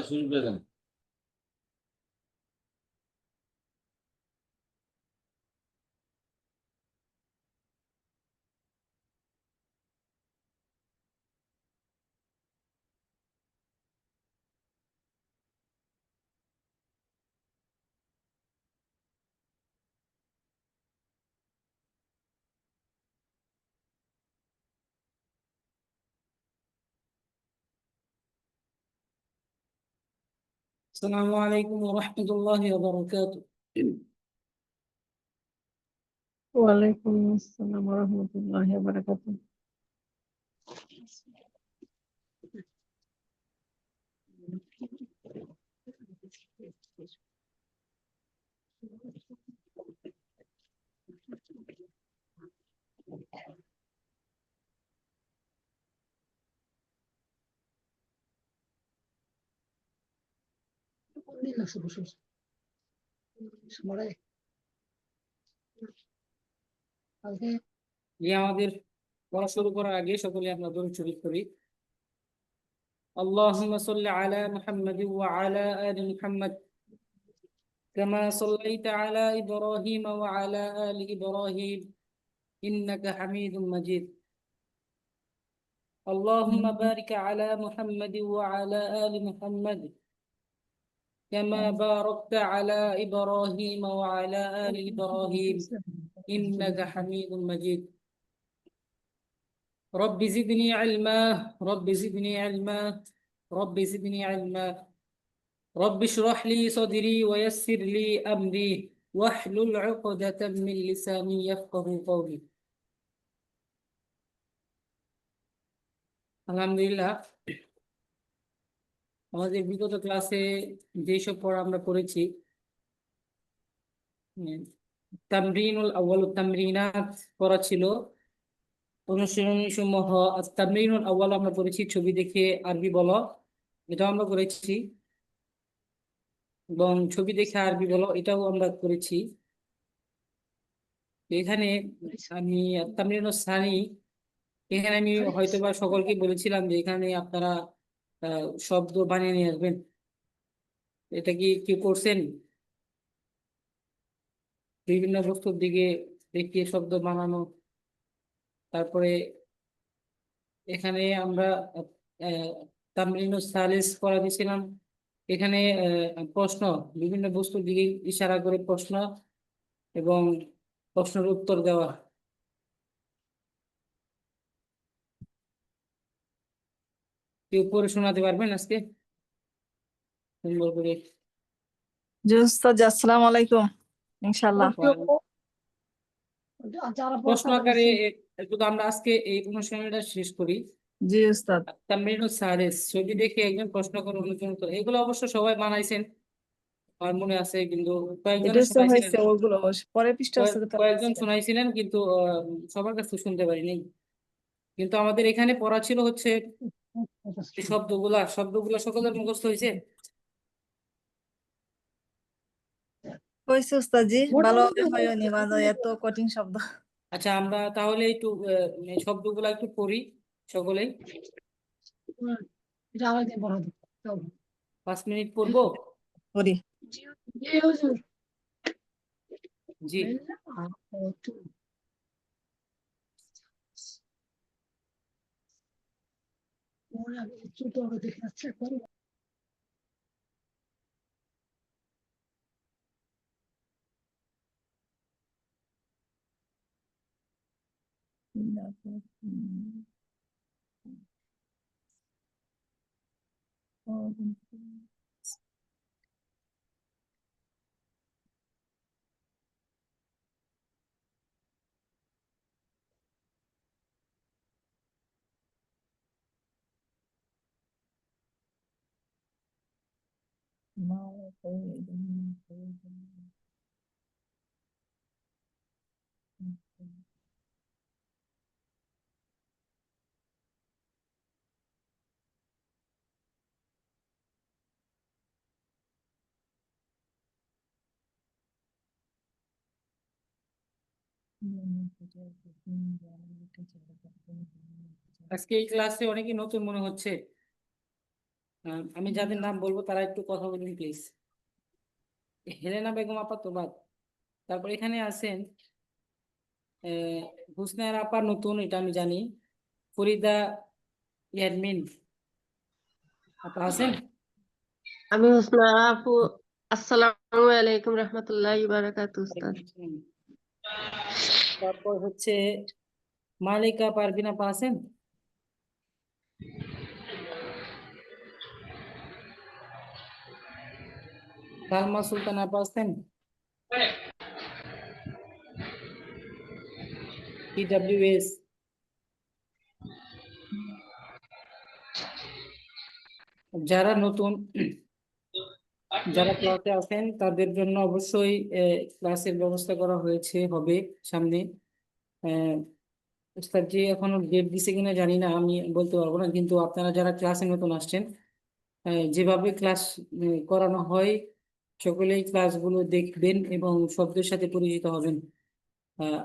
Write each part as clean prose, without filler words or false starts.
শুরু করে দেন। السلام عليكم ورحمة الله وبركاته. ওয়ালাইকুম আসসালাম ওয়া রাহমাতুল্লাহি ওয়া বারাকাতুহু। আমাদের পড়া শুরু করার আগে সকলে আমরা দরুদ শরীফ করি। اللهم صل على محمد وعلى آل محمد كما صليت على إبراهيم وعلى آل إبراهيم إنك حميد مجيد. اللهم بارك على محمد وعلى آل محمد كما باركت على إبراهيم وعلى آل إبراهيم إنك حميد مجيد. رب زدني علما رب زدني علما رب زدني علما رب اشرح لي صدري ويسر لي أمري واحلل عقدة من لساني يفقه قولي. আলহামদুলিল্লাহ, আমাদের বিগত ক্লাসে যেসব পড়া আমরা করেছি, তামরিনুল আউয়াল তামরিনাত পড়া ছিল, অনুশীলনী সমূহ। তামরিনুল আউয়াল আমরা করেছি ছবি দেখে আরবি বলো, এটাও আমরা করেছি, এবং ছবি দেখে আরবি বলো এটাও আমরা করেছি। এখানে আমি তামরিনুস সানি, এখানে আমি হয়তোবা সকলকে বলেছিলাম যে এখানে আপনারা শব্দ বানিয়ে নিয়ে আসবেন। এটা কি করছেন? বিভিন্ন বস্তুর দিকে দেখিয়ে শব্দ বানানো। তারপরে এখানে আমরা তামরিনুস সালিস করা দিয়েছিলাম। এখানে প্রশ্ন, বিভিন্ন বস্তুর দিকে ইশারা করে প্রশ্ন এবং প্রশ্নের উত্তর দেওয়া। কেউ পড়ে শোনাতে পারবেন আজকে সুন্দর করে? জি উস্তাদ, আসসালামু আলাইকুম। ইনশাআল্লাহ। প্রশ্ন আকারে শুধু আমরা আজকে এই অনুষ্ঠানটা শেষ করি। জি উস্তাদ। তামরিনুস সালিস, ছবি দেখে একজন প্রশ্ন করে অনুসরণ করে, এগুলো অবশ্য সবাই বানাইছেন, আমার মনে আছে, কিন্তু কয়েকজন এটা তো শোনাইছিলেন, হয়েছে, ওগুলো পরের পৃষ্ঠা আছে তো কয়েকজন শোনাইছিলেন, কিন্তু সবার কাছে শুনতে পারিনি। কিন্তু আমাদের এখানে পড়া ছিল হচ্ছে এই শব্দগুলা সকলের মুখস্থ হয়েছে। হয়েছে উস্তাদ জি, ভালোভাবে হয়নি, মানে এত কঠিন শব্দ। আচ্ছা, আমরা তাহলে একটু এই শব্দগুলা একটু পড়ি সকলেই। 5 মিনিট পড়বো। করি। জি। আজকে এই ক্লাসে অনেকে নতুন মনে হচ্ছে। আমি যাদের নাম বলবো তারা একটু কথা বলুন প্লিজ। হেলেনা বেগম আপা তো বাদ। তারপর এখানে আছেন হুসনার আপা, নতুন, এটা আমি জানি। ফরিদা ইয়ারমিন আপা আছেন? আমি হোসনা আপু। আসসালামু আলাইকুম রহমতুল্লাহি বারাকাতুহু উস্তাদ। তারপর হচ্ছে মালিকা পারভিন আপা আছেন? সালমা সুলতান আপা আছেন? TWS। যারা নতুন, যারা ক্লাসে আছেন তাদের জন্য অবশ্যই ক্লাসের ব্যবস্থা করা হয়েছে, হবে সামনে। আহ, উস্তাদ জি এখনো ডেট দিছে কিনা জানি না, আমি বলতে পারবো না, কিন্তু আপনারা যারা ক্লাসে নতুন আসছেন, যেভাবে ক্লাস করানো হয় সকলেই ক্লাসগুলো দেখবেন এবং শব্দের সাথে পরিচিত হবেন। আহ,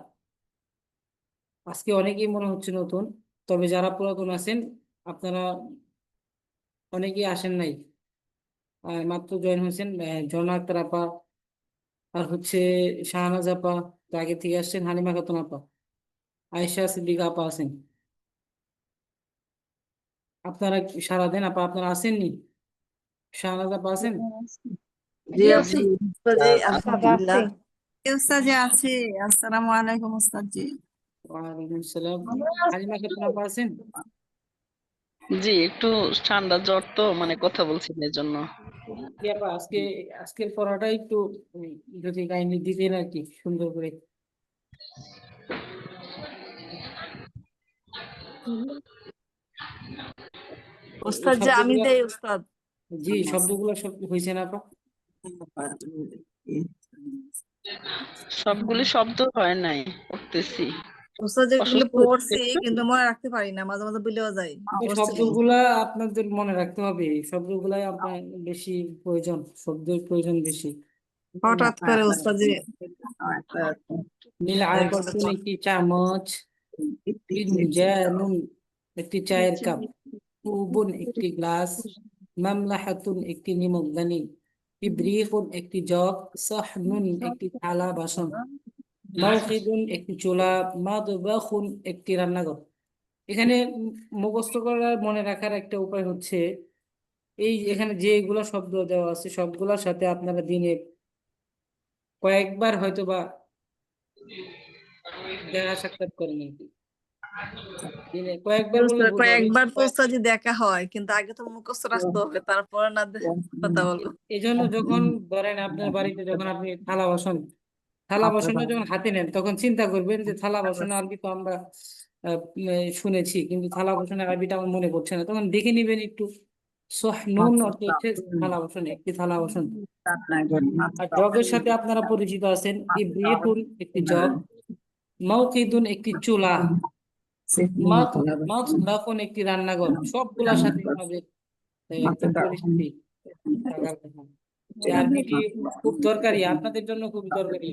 আজকে অনেকেই মনে হচ্ছে নতুন, তবে যারা পুরাতন আছেন আপনারা অনেকেই আসেন নাই, মাত্র জয়েন হয়েছেন। ঝর্ণা আক্তার আপা, আর হচ্ছে শাহনাজ আপা, তো আগে থেকে আসছেন। হালিমা খাতুন আপা, আয়েশা সিদ্দিকা আপা আছেন। আপনারা কি সারা দেন আপা? আপনারা আসেননি? শাহনাজ আপা আছেন? জি জি আছি আছি উস্তাদ জি, উস্তাদ, আলহামদুলিল্লাহ। আছি। উস্তাদ জি আছি। আসসালামু আলাইকুম উস্তাদ জি। ওয়ালাইকুম সালাম। হালিমা খাতুন আপা আছেন? জি, একটু ঠান্ডা জ্বর তো, মানে কথা বলছি না, এর জন্য। জি আপা, আজকের পড়াটা একটু উম, যদি কাইন্ডলি দিতেন আর কি, সুন্দর করে। এই উস্তাদ জি আমি শব্দগুলো, দেই উস্তাদ। জি শব্দগুলো সব হয়েছে না আপা? সবগুলি শব্দ হয় নাই, করতেছি। উস্তাদ যেগুলো অসুস্থ হচ্ছে পড়ছি একটু। কিন্তু মনে রাখতে পারি না, মাঝে মাঝে ভুলেও যাই। এই পড়ছি শব্দগুলা আপনাদের মনে রাখতে হবে, এই শব্দগুলাই আপনার বেশি প্রয়োজন, শব্দের প্রয়োজন বেশি। হঠাৎ করে উস্তাদ জি। নীল আকাতুন একটি চামচ, ফিনজানুন একটি চায়ের কাপ, কুবুন একটি গ্লাস, মামলাহাতুন একটি নিমকদানি, ইব্রিকুন একটি জগ, সাহনুন একটি থালা বাসন, মাওকিদুন একটি চুলা, মাদবাখুন একটি রান্নাঘর। এখানে মুখস্থ করার, মনে রাখার একটা উপায় হচ্ছে, এই এখানে যেগুলো শব্দ দেওয়া আছে সবগুলোর সাথে আপনারা দিনে কয়েকবার হয়তো বা দেখা সাক্ষাৎ করেন আর কি। দিনে কয়েকবার বললে উস্তাদ ভুল হবে। কয়েকবার তো উস্তাদ জি দেখা হয়, কিন্তু আগে তো মুখস্থ রাখতে হবে, তারপরে না কথা বলবো। এই জন্য যখন ধরেন আপনার বাড়িতে যখন আপনি থালা বাসনটা যখন হাতে নেন তখন চিন্তা করবেন যে থালা বাসন আরবি তো আমরা শুনেছি, কিন্তু থালা বাসনের আরবিটা আমার মনে পড়ছে না, তখন দেখে নিবেন একটু। সোহনুন অর্থ হচ্ছে থালা বাসন, একটি থালা বাসন। আর জগের সাথে আপনারা পরিচিত আছেন, ইব্রিকুন একটি জগ, মাউকিদুন একটি চুলা, মাতলাকুন একটি রান্নাঘর। সবগুলোর সাথে আমাদের একটা পরিচিতি থাকার কথা। এই আরবিটি খুব দরকারি, আপনাদের জন্য খুব দরকারি,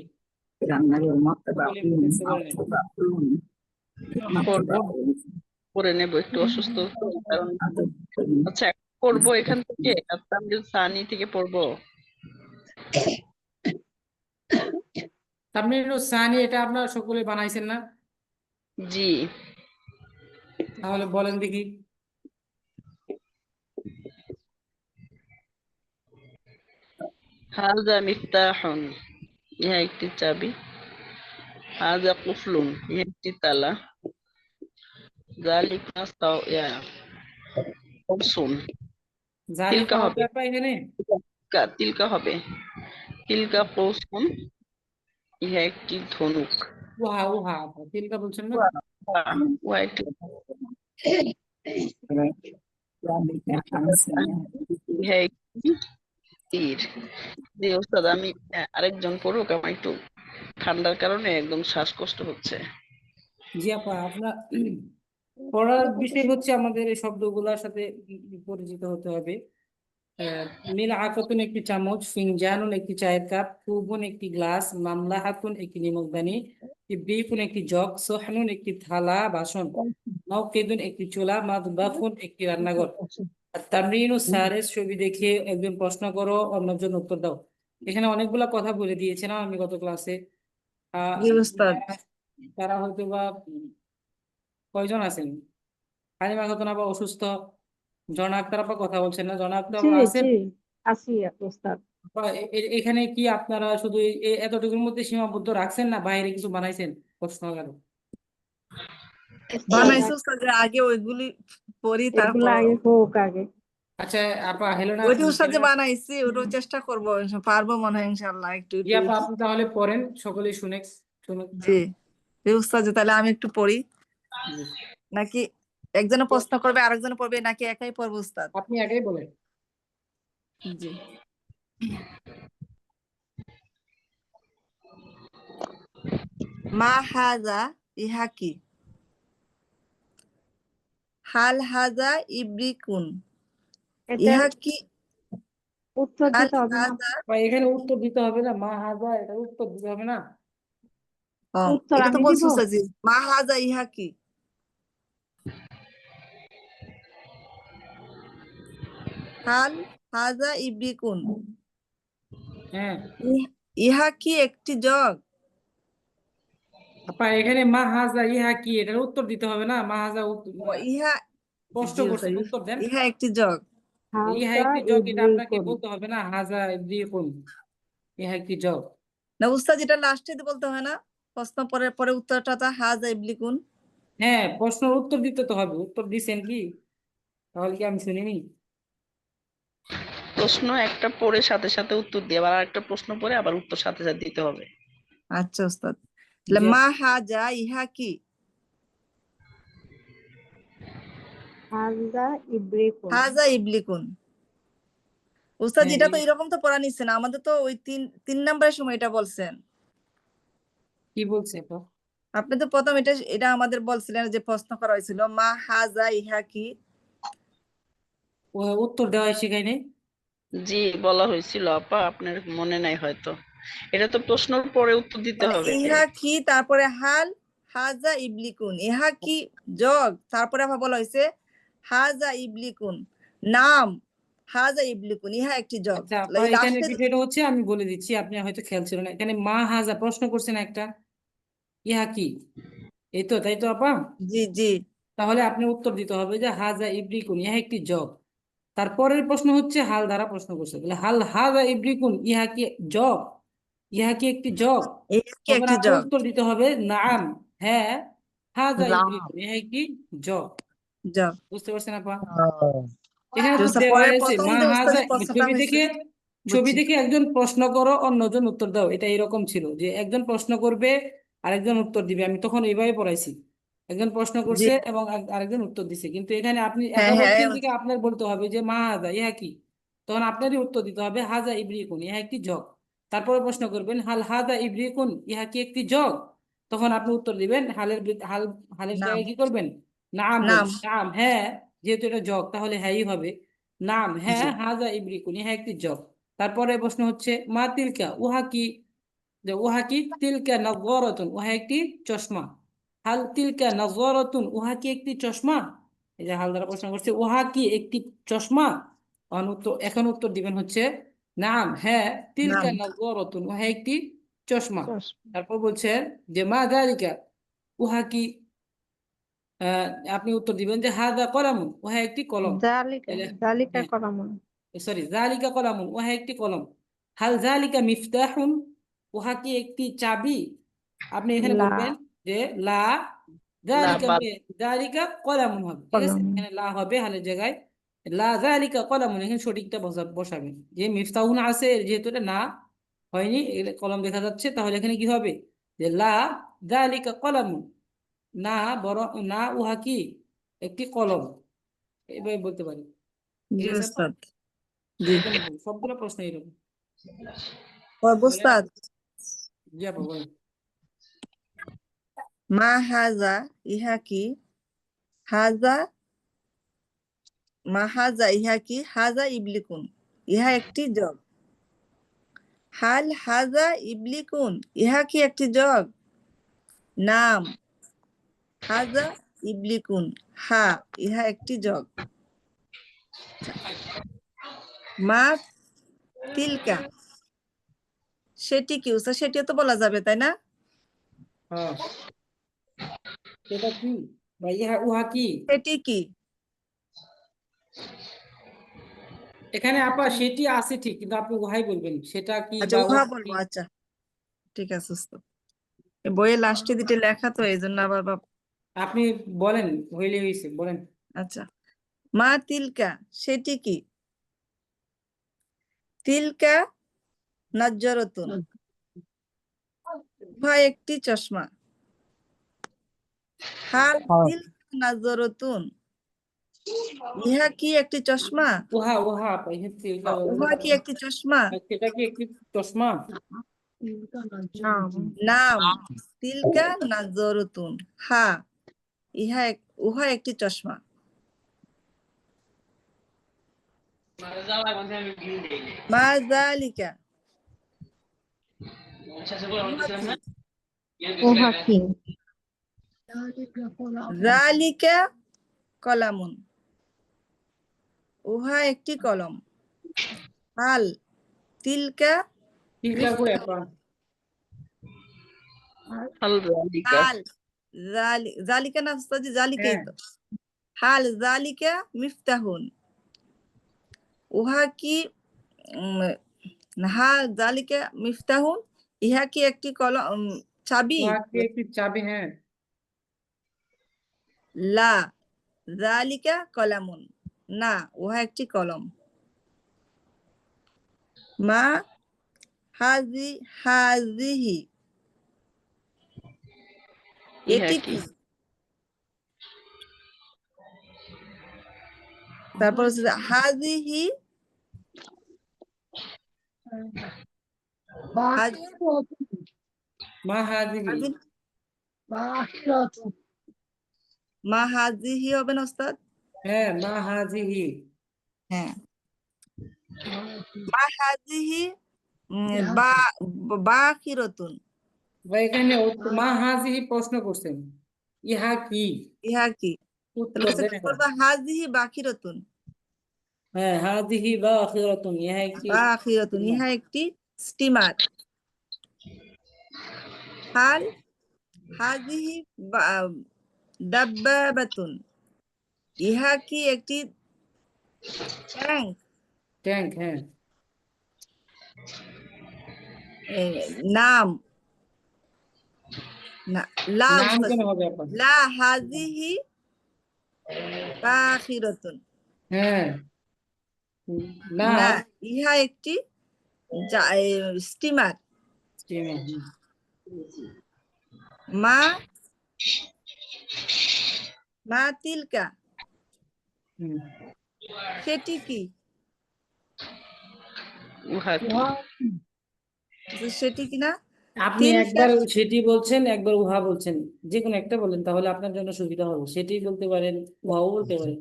সকলে মুখস্থ করে নেন। পড়বো, পড়ে নেব, একটু অসুস্থ তো, কারণ। আচ্ছা, পড়বো এখান থেকে, তানভীর সানি থেকে পড়বো। তামিল সানি এটা আপনারা সকলে বানাইছেন না? জি। তাহলে বলেন দেখি। হাজা মিফতাহুন, ইহা একটি চাবি। হাজা কুফলুন, ইহা একটি তালা। জালিকা কবসুন, তিলকা জালিকা হবে হবে, আপা এখানে? তিলকা হবে। তিলকা কৌসুন, ইহা একটি ধনুক। উহা উহা আপা, তিলকা বলছেন না? উহা একটি ইহা একটি তীর। জি ওস্তাদ, আমি আরেকজন পড়ুক, আমার একটু ঠান্ডার কারণে একদম শ্বাসকষ্ট হচ্ছে। জি আপা, আপনার পড়ার বিষয় হচ্ছে আমাদের এই শব্দগুলোর সাথে পরিচিত হতে হবে। আহ, মিল আকাতুন একটি চামচ, ফিনজানুন একটি চায়ের কাপ, কুবুন একটি গ্লাস, মামলাহাতুন একটি নিমকদানি, ইব্রিকুন একটি জগ, সোহনুন একটি থালা বাসন, মাওকিদুন একটি চুলা, মাতবাখুন একটি রান্নাঘর। তামরিনু সারেস ছবি দেখে একজন প্রশ্ন করো, অন্যজন উত্তর দাও। এখানে অনেকগুলা কথা বলে দিয়েছিলাম আমি গত ক্লাসে। জি উস্তাদ। তারা হয়তো বা কয়জন আছেন? হালিমা খাতুন আবার অসুস্থ, জনা আক্তার আপা কথা বলছেন না, জনা আক্তার জি আবার আছেন? জি আছি ওস্তাদ। বা এখানে কি আপনারা শুধু এতটুকুর মধ্যে সীমাবদ্ধ রাখছেন, না বাইরে কিছু বানাইছেন প্রশ্নাগার? ওস্তাদ বানাইছে উস্তাদ, যে আগে ওইগুলি পড়ি এগুলা তারপর আগে হোক আগে। আচ্ছা আপা, হেলেনা ওইটি আপনি উস্তাদ যে বানাইছি ওটাও চেষ্টা করবো, পারবো মনে হয় ইনশাল্লাহ একটু একটু। আপা আপনি তাহলে পড়েন, সকলেই শুনে শুনুক। জি জি উস্তাদ, যে তাহলে আমি একটু পড়ি, নাকি একজনে প্রশ্ন করবে আরেকজনে পড়বে, নাকি একাই পড়বো উস্তাদ? আপনি একাই বলেন। জি। মা হাজা, ইহা কি? হাল হাজা ইব্রিকুন, এটার ইহা কি? উত্তর হাল দিতে হবে না? হাজা, বা এখানে উত্তর দিতে হবে না, মা হাজা এটা উত্তর দিতে হবে না? উত্তর এটা তো আমি দিব? বলছি উস্তাদ জি, মা হাজা ইহা কি? হাল হাজা ইব্রিকুন, হ্যাঁ ইহা কি একটি জগ? আপা, এখানে মা হাজা ইহা কি এটার উত্তর দিতে হবে না? মা হাজা ও ইহা, প্রশ্ন জি করছেন, উস্তাদ, উত্তর দেন। ইহা একটি জগ। ইহা হাজা একটি জগ, এটা আপনাকে ইব্রিকুন। বলতে হবে না? হাজা ইব্রিকুন, ইহা একটি জগ। না উস্তাদ, যেটা লাস্টে বলতে হয় না, প্রশ্ন পরে পরে উত্তরটা তো হাজা ইব্রিকুন। হ্যাঁ, প্রশ্নের উত্তর দিতে তো হবে। উত্তর দিছেন কি? তাহলে কি আমি শুনিনি? প্রশ্ন একটা পড়ে সাথে সাথে উত্তর দিয়ে আবার আরেকটা প্রশ্ন পড়ে আবার উত্তর সাথে সাথে দিতে হবে। আচ্ছা উস্তাদ, তাহলে জি মা আপা। হাজা ইহা কি? হাজা ইব্রিকুন। হাজা ইবলিকুন। উস্তাদ হ্যাঁ এটা তো এরকম তো পড়া নিচ্ছেন, আমাদের তো ওই তিন নম্বরের সময় এটা বলছেন। কি বলছে আপা? আপনি তো প্রথম এটা এটা আমাদের বলছিলেন, যে প্রশ্ন করা হয়েছিল মা হাজা ইহা কি। ও উত্তর দেওয়া শিখাই নাই? জি, বলা হয়েছিল আপা, আপনার মনে নাই হয়তো। এটা তো প্রশ্নের পরে উত্তর দিতে মানে হবে। ইহা কি, তারপরে হাল হাজা ইবলিকুন, ইহা কি জগ, তারপরে আবার বলা হয়েছে হাজা ইবলিকুন, নাম হাজা ইবলিকুন, ইহা একটি জগ। আচ্ছা আপা, এই এখানে লাস্টে, বিষয়টা হচ্ছে, আমি বলে দিচ্ছি, আপনি হয়তো খেয়াল ছিল না। এখানে মা হাজা প্রশ্ন করছেন একটা, ইহা কি, এই তো, তাই তো আপা? জি জি তাহলে আপনি উত্তর দিতে হবে যে হাজা ইব্রিকুন, ইহা একটি জগ। তারপরের প্রশ্ন হচ্ছে হাল দ্বারা প্রশ্ন করছে, বলে হাল হাজা ইব্রিকুন, ইহা কি জগ, ইহা কি একটি জগ? ইহা কি তখন একটি আপনার জগ? উত্তর দিতে হবে নাম, হ্যাঁ, হাজা নাম ইব্রিকুন, ইহা একটি জগ। জগ। বুঝতে পারছেন আপা? এখানে তো আচ্ছা, দেওয়া পরে আছে প্রথম মা যে উস্তাদ হাজা, যে প্রশ্নটা ছবি হয়েছে, দেখে, ছবি বুঝছি। দেখে একজন প্রশ্ন করো, অন্যজন উত্তর দাও। এটা এরকম ছিল যে একজন প্রশ্ন করবে, আরেকজন উত্তর দিবে। আমি তখন এইভাবে পড়াইছি, একজন প্রশ্ন জি করছে এবং আরেকজন উত্তর দিছে। কিন্তু এখানে আপনি হ্যাঁ একা হ্যাঁ বলছেন দিকে আপনার বলতে হবে যে মা হাজা ইহা কি, তখন আপনারই উত্তর দিতে হবে হাজা ইব্রিকুন, ইহা একটি জগ। তারপরে প্রশ্ন করবেন হাল হাজা ইব্রিকুন, ইহা কি একটি জগ? তখন আপনি উত্তর দিবেন হাল, হালের নাম জায়গায় কি করবেন? নাম নাম বলবেন, নাম, হ্যাঁ, যেহেতু এটা জগ তাহলে হ্যাঁই হবে। নাম, জি হ্যাঁ, হাজা ইব্রিকুন, ইহা একটি জগ। তারপরে প্রশ্ন হচ্ছে মা তিলকা, উহা কি, যে উহা কি, তিলকা নগরতুন, উহা একটি চশমা। হাল তিলকা নগরতুন, উহা কি একটি চশমা? এই যে হাল দ্বারা প্রশ্ন করছে উহা কি একটি চশমা। এখন উত্তর দিবেন হচ্ছে নাম, হ্যাঁ, তিলকা নাম নগরতুন, উহা একটি চশমা। চশমা। তারপর বলছেন যে মা যালিকা, উহা কি, আহ, আপনি উত্তর দিবেন যে হাদা কলামুন, উহা একটি কলম। জালিকা তাহলে জালিকা হ্যাঁ, কলামুন। সরি, জালিকা কলামুন, উহা একটি কলম। হাল জালিকা মিফতাহুন, উহা কি একটি চাবি? আপনি এখানে লা বলবেন যে লা লা জালিকা বা জালিকা কলামুন হবে, ঠিক আছে? কলামুন। এখানে লা হবে হালের জায়গায়, লা জালিকা কলামুন, এখানে সঠিকটা বসাবেন। যে মিফতাহুন আছে, যেহেতু এটা না হয়নি, এখানে কলম দেখা যাচ্ছে, তাহলে এখানে কি হবে? যে লা জালিকা কলামুন, না, বরং না, উহা কি একটি কলম, এইভাবে বলতে পারি। ঠিক জি আছে আপা? উস্তাদ। জি একদম ভুল, সবগুলো প্রশ্ন এরকম। তাহলে উস্তাদ, জি আপা বলেন। মা হাজা ইহা কি? হাজা, মা হাজা ইহা কি? হাজা ইবলিকুন, ইহা একটি জগ। হাল হাজা ইবলিকুন, ইহা কি একটি জগ? নাম হাজা ইবলিকুন, হা, ইহা একটি জগ। মা তিলকা সেটি কি উস্তাদ? সেটিও তো বলা যাবে তাই না? হ্যাঁ, সেটা কি বা উহা কি? সেটি কি? এখানে আপা সেটি আছে ঠিক, কিন্তু আপনি উহাই বলবেন, সেটা কি আচ্ছা বা উহা উহা বলবো, কি। আচ্ছা ঠিক আছে উস্তাদ। এই বইয়ের লাস্টে দিতে লেখা তো এই জন্য আবার আপনি বলেন, হইলে হয়েছে, বলেন। আচ্ছা মা তিলকা সেটি কি? তিলকা নাজ্জারাতুন উহা একটি চশমা। হাল তিলকা নাজ্জারাতুন ইহা কি একটি চশমা? উহা উহা আপা, উহা কি একটি চশমা? সেটা কি একটি চশমা? নাম নাম তিলকা নাজ্জারাতুন হা উহা একটি চশমা। মা যালিকা উহা কি? উহা কি? যালিকা কলামুন উহা একটি কলম। হাল তিলকা তিলকা কই আপা? হাল জালিকা। হাল জালিকা না উস্তাদি, জালিকাই হ্যাঁ, তো। হাল জালিকা মিফতাহুন উহা কি হা জালিকা মিফতাহুন ইহা কি একটি কলম চাবি? উহা কি একটি চাবি? হ্যাঁ। লা জালিকা কলামুন না উহা একটি কলম। মা হাজিহি ইহা এটি কি? কি? তারপর হচ্ছে যে হাজিহি মা হাজিহি। হাজি- মা হাজিহি হবে না ওস্তাদ? হ্যাঁ, মা হাজিহি। হ্যাঁ মা হাজিহি বা বাকিরতুন বা এখানে মা হাজিহি প্রশ্ন করছেন, ইহা কি? ইহা কি? তাহলে উত্তর হচ্ছে দেন কি এখন। করবা? হাজিহি বাকিরতুন হ্যাঁ, হাজিহি বা আখিরাতুন, ইহা একটি বাকিরতুন ইহা একটি স্টিমার। হাল হাজিহি দাব্বাবাতুন ইহা কি একটি ট্যাঙ্ক? ট্যাঙ্ক। হ্যাঁ, নাম না লা নাম উস্তাদ, কেন হবে আপা? লা হাজিহি বাকিরতুন হ্যাঁ, না। না ইহা একটি স্টিমার। মা মা তিলকা হুম। সেটি কি? উহা কি? সেটি কি না? আপনি তিলকা একবার সেটি বলছেন, একবার উহা বলছেন, যে কোনো একটা বলেন, তাহলে আপনার জন্য সুবিধা হবে। সেটি বলতে পারেন, উহাও বলতে পারেন।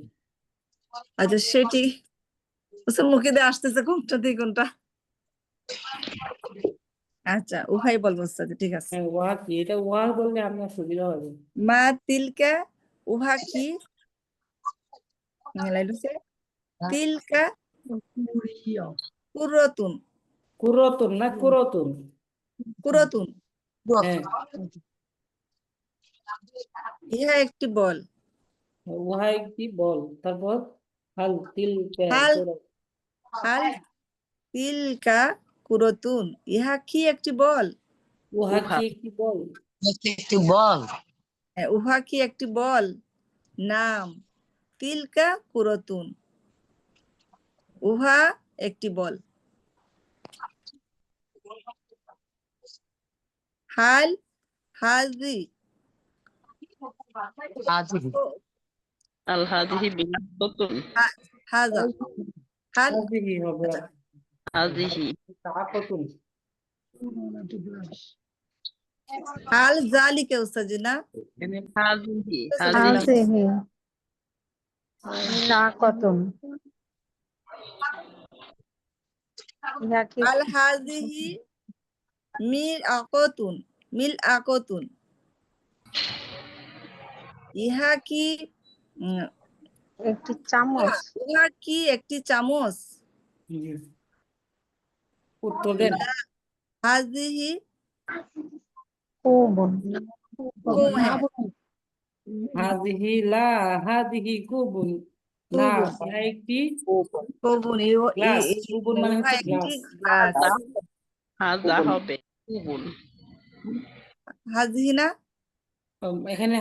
আচ্ছা সেটি মুখে দিয়ে আসতেছে কোনটা দিয়ে কোনটা। আচ্ছা উহাই বলবো উস্তাদ, ঠিক আছে। হ্যাঁ, উহা কি, এটা উহা বললে আপনার সুবিধা হবে। মা তিলকা উহা কি? লাইলুসে তিলকা কুরতুন কুরতুন না কুরতুন? কুরতুন হ্যাঁ, ইহা একটি বল। উহা একটি বল। তারপর হাল তিল হাল হাল তিলকা কুরতুন ইহা কি একটি বল? উহা উহা কি একটি বল? উহা কি একটি বল? নাম তিলকা কুরতুন উহা একটি বল। হাল হাজি আল হাদিহি বিনাততুন। হাজা হাল হাজিহি হবে। আচ্ছা হাদিহি তাকাতুন। হাল জালিকা উস্তাজি না হাদিহি হাদিহি হাজিহি নাকাতুন ইহা কি? আল হাজিহি মিল আকতুন ইহা কি একটি চামচ। উহা কি একটি চামচ? জি। উত্তর দেন। হাজিহি কোবন। কো হ্যাঁ হাদিহি লা হাদিহি কুবুন। না, কুবুন ইহা একটি কুবুন গ্লাস। কুবুন মানে উহা হচ্ছে একটি গ্লাস। গ্লাস। হাজা হবে কুবুন। হাজিহি না এখানে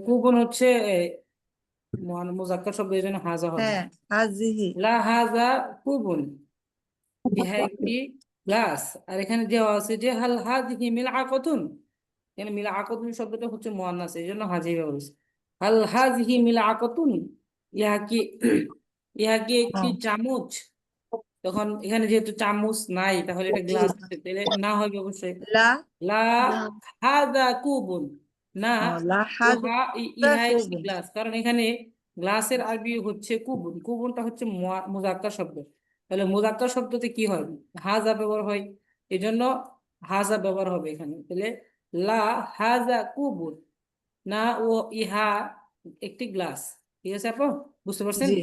কুবুন হচ্ছে মুজাক্কার শব্দ, এই জন্য হাজা হবে। হ্যাঁ হাজিহি লা হাজা কুবুন, ইহা একটি গ্লাস। আর এখানে দেওয়া আছে যে হাল হাদিহি মিলআকাতুন, এখানে মিলআকাতুন শব্দটা হচ্ছে মুয়ান্নাস, এই জন্য হাজি ব্যবহার হয়েছে। হাল হাদিহি মিলআকাতুন, ইহা কি ইহা কি একটি চামচ? তখন এখানে যেহেতু চামচ নাই, তাহলে এটা গ্লাস আছে, তাহলে না হবে অবশ্যই। লা লা হাদা কুবুন, না লা উহা হাজা ইহা একটি কুবুন গ্লাস। কারণ এখানে গ্লাসের আরবি হচ্ছে কুবুন, কুবুনটা হচ্ছে মুজাক্কার শব্দ। তাহলে মুজাক্কার শব্দতে কি হয়? হাজা ব্যবহার হয়, এই জন্য হাজা ব্যবহার হবে এখানে। তাহলে লা হাজা কুবুন, না ও ইহা একটি গ্লাস। ঠিক আছে আপু, বুঝতে পারছেন? জি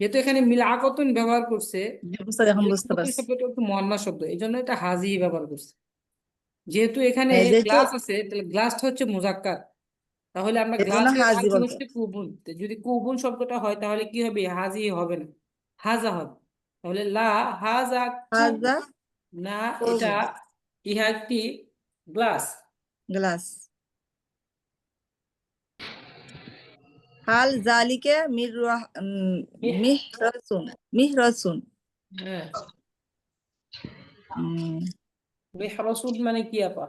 যেহেতু এখানে মিলাকতুন ব্যবহার করছে, এখন বুঝতে মিলাকতুন পারছি। শব্দটা একটু মুয়ান্নাস শব্দ, এই জন্য এটা হাজি ব্যবহার করছে। যেহেতু এখানে হ্যাঁ যেহেতু গ্লাস আছে, তাহলে গ্লাসটা হচ্ছে মুজাক্কার, তাহলে আমরা এই জন্য গ্লাসের হাজি আরবি বলতে হচ্ছে কুবুন। তো যদি কুবুন শব্দটা হয় তাহলে কি হবে? হাজি হবে না, হাজা হবে। তাহলে লা হাজা কুবুন, হাজা না এটা কুবুন ইহা একটি গ্লাস। গ্লাস। হাল জালিকে মিহরাসুন মিহরাসুন হ্যাঁ, উম, মিহরাসুন মানে কি আপা?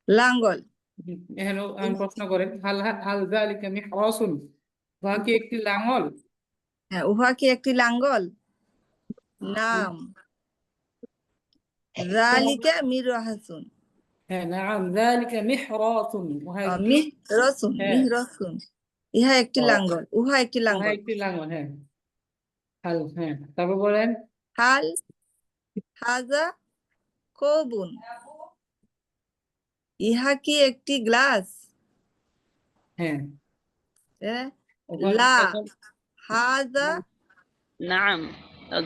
লাঙ্গল। এখানে আমি প্রশ্ন করেন, হাল হাল যালিকা মিহরাসুন, উহা কি একটি লাঙল? হ্যাঁ উহা কি একটি লাঙ্গল? নাম জালিকে মিরহাসুন হ্যাঁ, নাম যালিকা মিহরাসুন, উহা একটি মিহরাসুন হ্যাঁ মিহরাসুন ইহা একটি লাঙ্গল উহা একটি উহা লাঙ্গল। একটি লাঙল। হ্যাঁ, হাল, হ্যাঁ, তারপর বলেন। হাল হাজা কৌবুন ইহা কি একটি গ্লাস? হ্যাঁ, এখন লা এখন হাজা নাম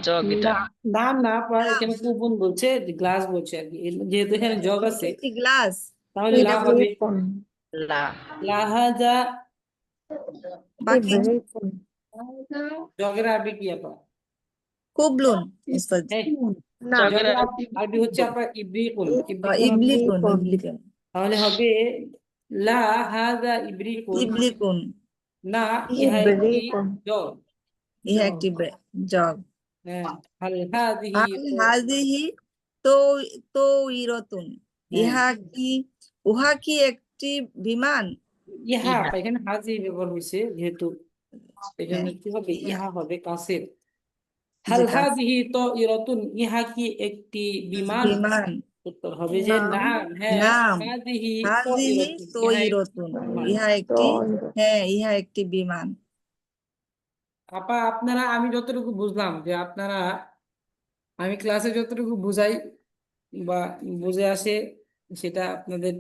জগ এটা। না, নাম না পা, এখানে কুপন বলছে, গ্লাস বলছে আর কি। যেহেতু এখানে জগ ইহা কি আছে, একটি গ্লাস? তাহলে লা হবে। ইব্রিকন। লা লাহাজা বাকি ইব্রিকন। জগের আরবি কি আপা? কুবলুন উস্তাদ। হ্যাঁ, না, জগের জগের আরবি আরবি হচ্ছে আপনার ইব্রিকুন। ইব্রিকুন হবে ইবলিকুন ইব্রিকন। ইবলিকুন তাহলে হবে লা হাজা ইব্রিকুন, ইবলিকুন না ইহা একটি ইব্রিকন। জগ। ইহা একটি জগ। হ্যাঁ, হাল হাদিহি হাল হাজিহি তো তৌইরাতুন হ্যাঁ, ইহা কি উহা কি একটি বিমান? ইহা ইহা আপা, এখানে হাজি ব্যবহার হয়েছে যেহেতু, এই জন্য হ্যাঁ কি হবে? ইহা ইহা হবে কাসের। জি হাল কাজ হাদিহি তাইরাতুন, ইহা কি একটি বিমান? বিমান। উত্তর হবে যে নাম নাম, হ্যাঁ, নাম হাদিহি হাজিহি তাইরাতুন, ইহা একটি তৌইরাতুন বিমান। ইহা তো একটি হ্যাঁ ইহা একটি বিমান। আপা আপনারা, আমি যতটুকু বুঝলাম যে আপনারা, আমি ক্লাসে যতটুকু বুঝাই বা বুঝে আসে, সেটা আপনাদের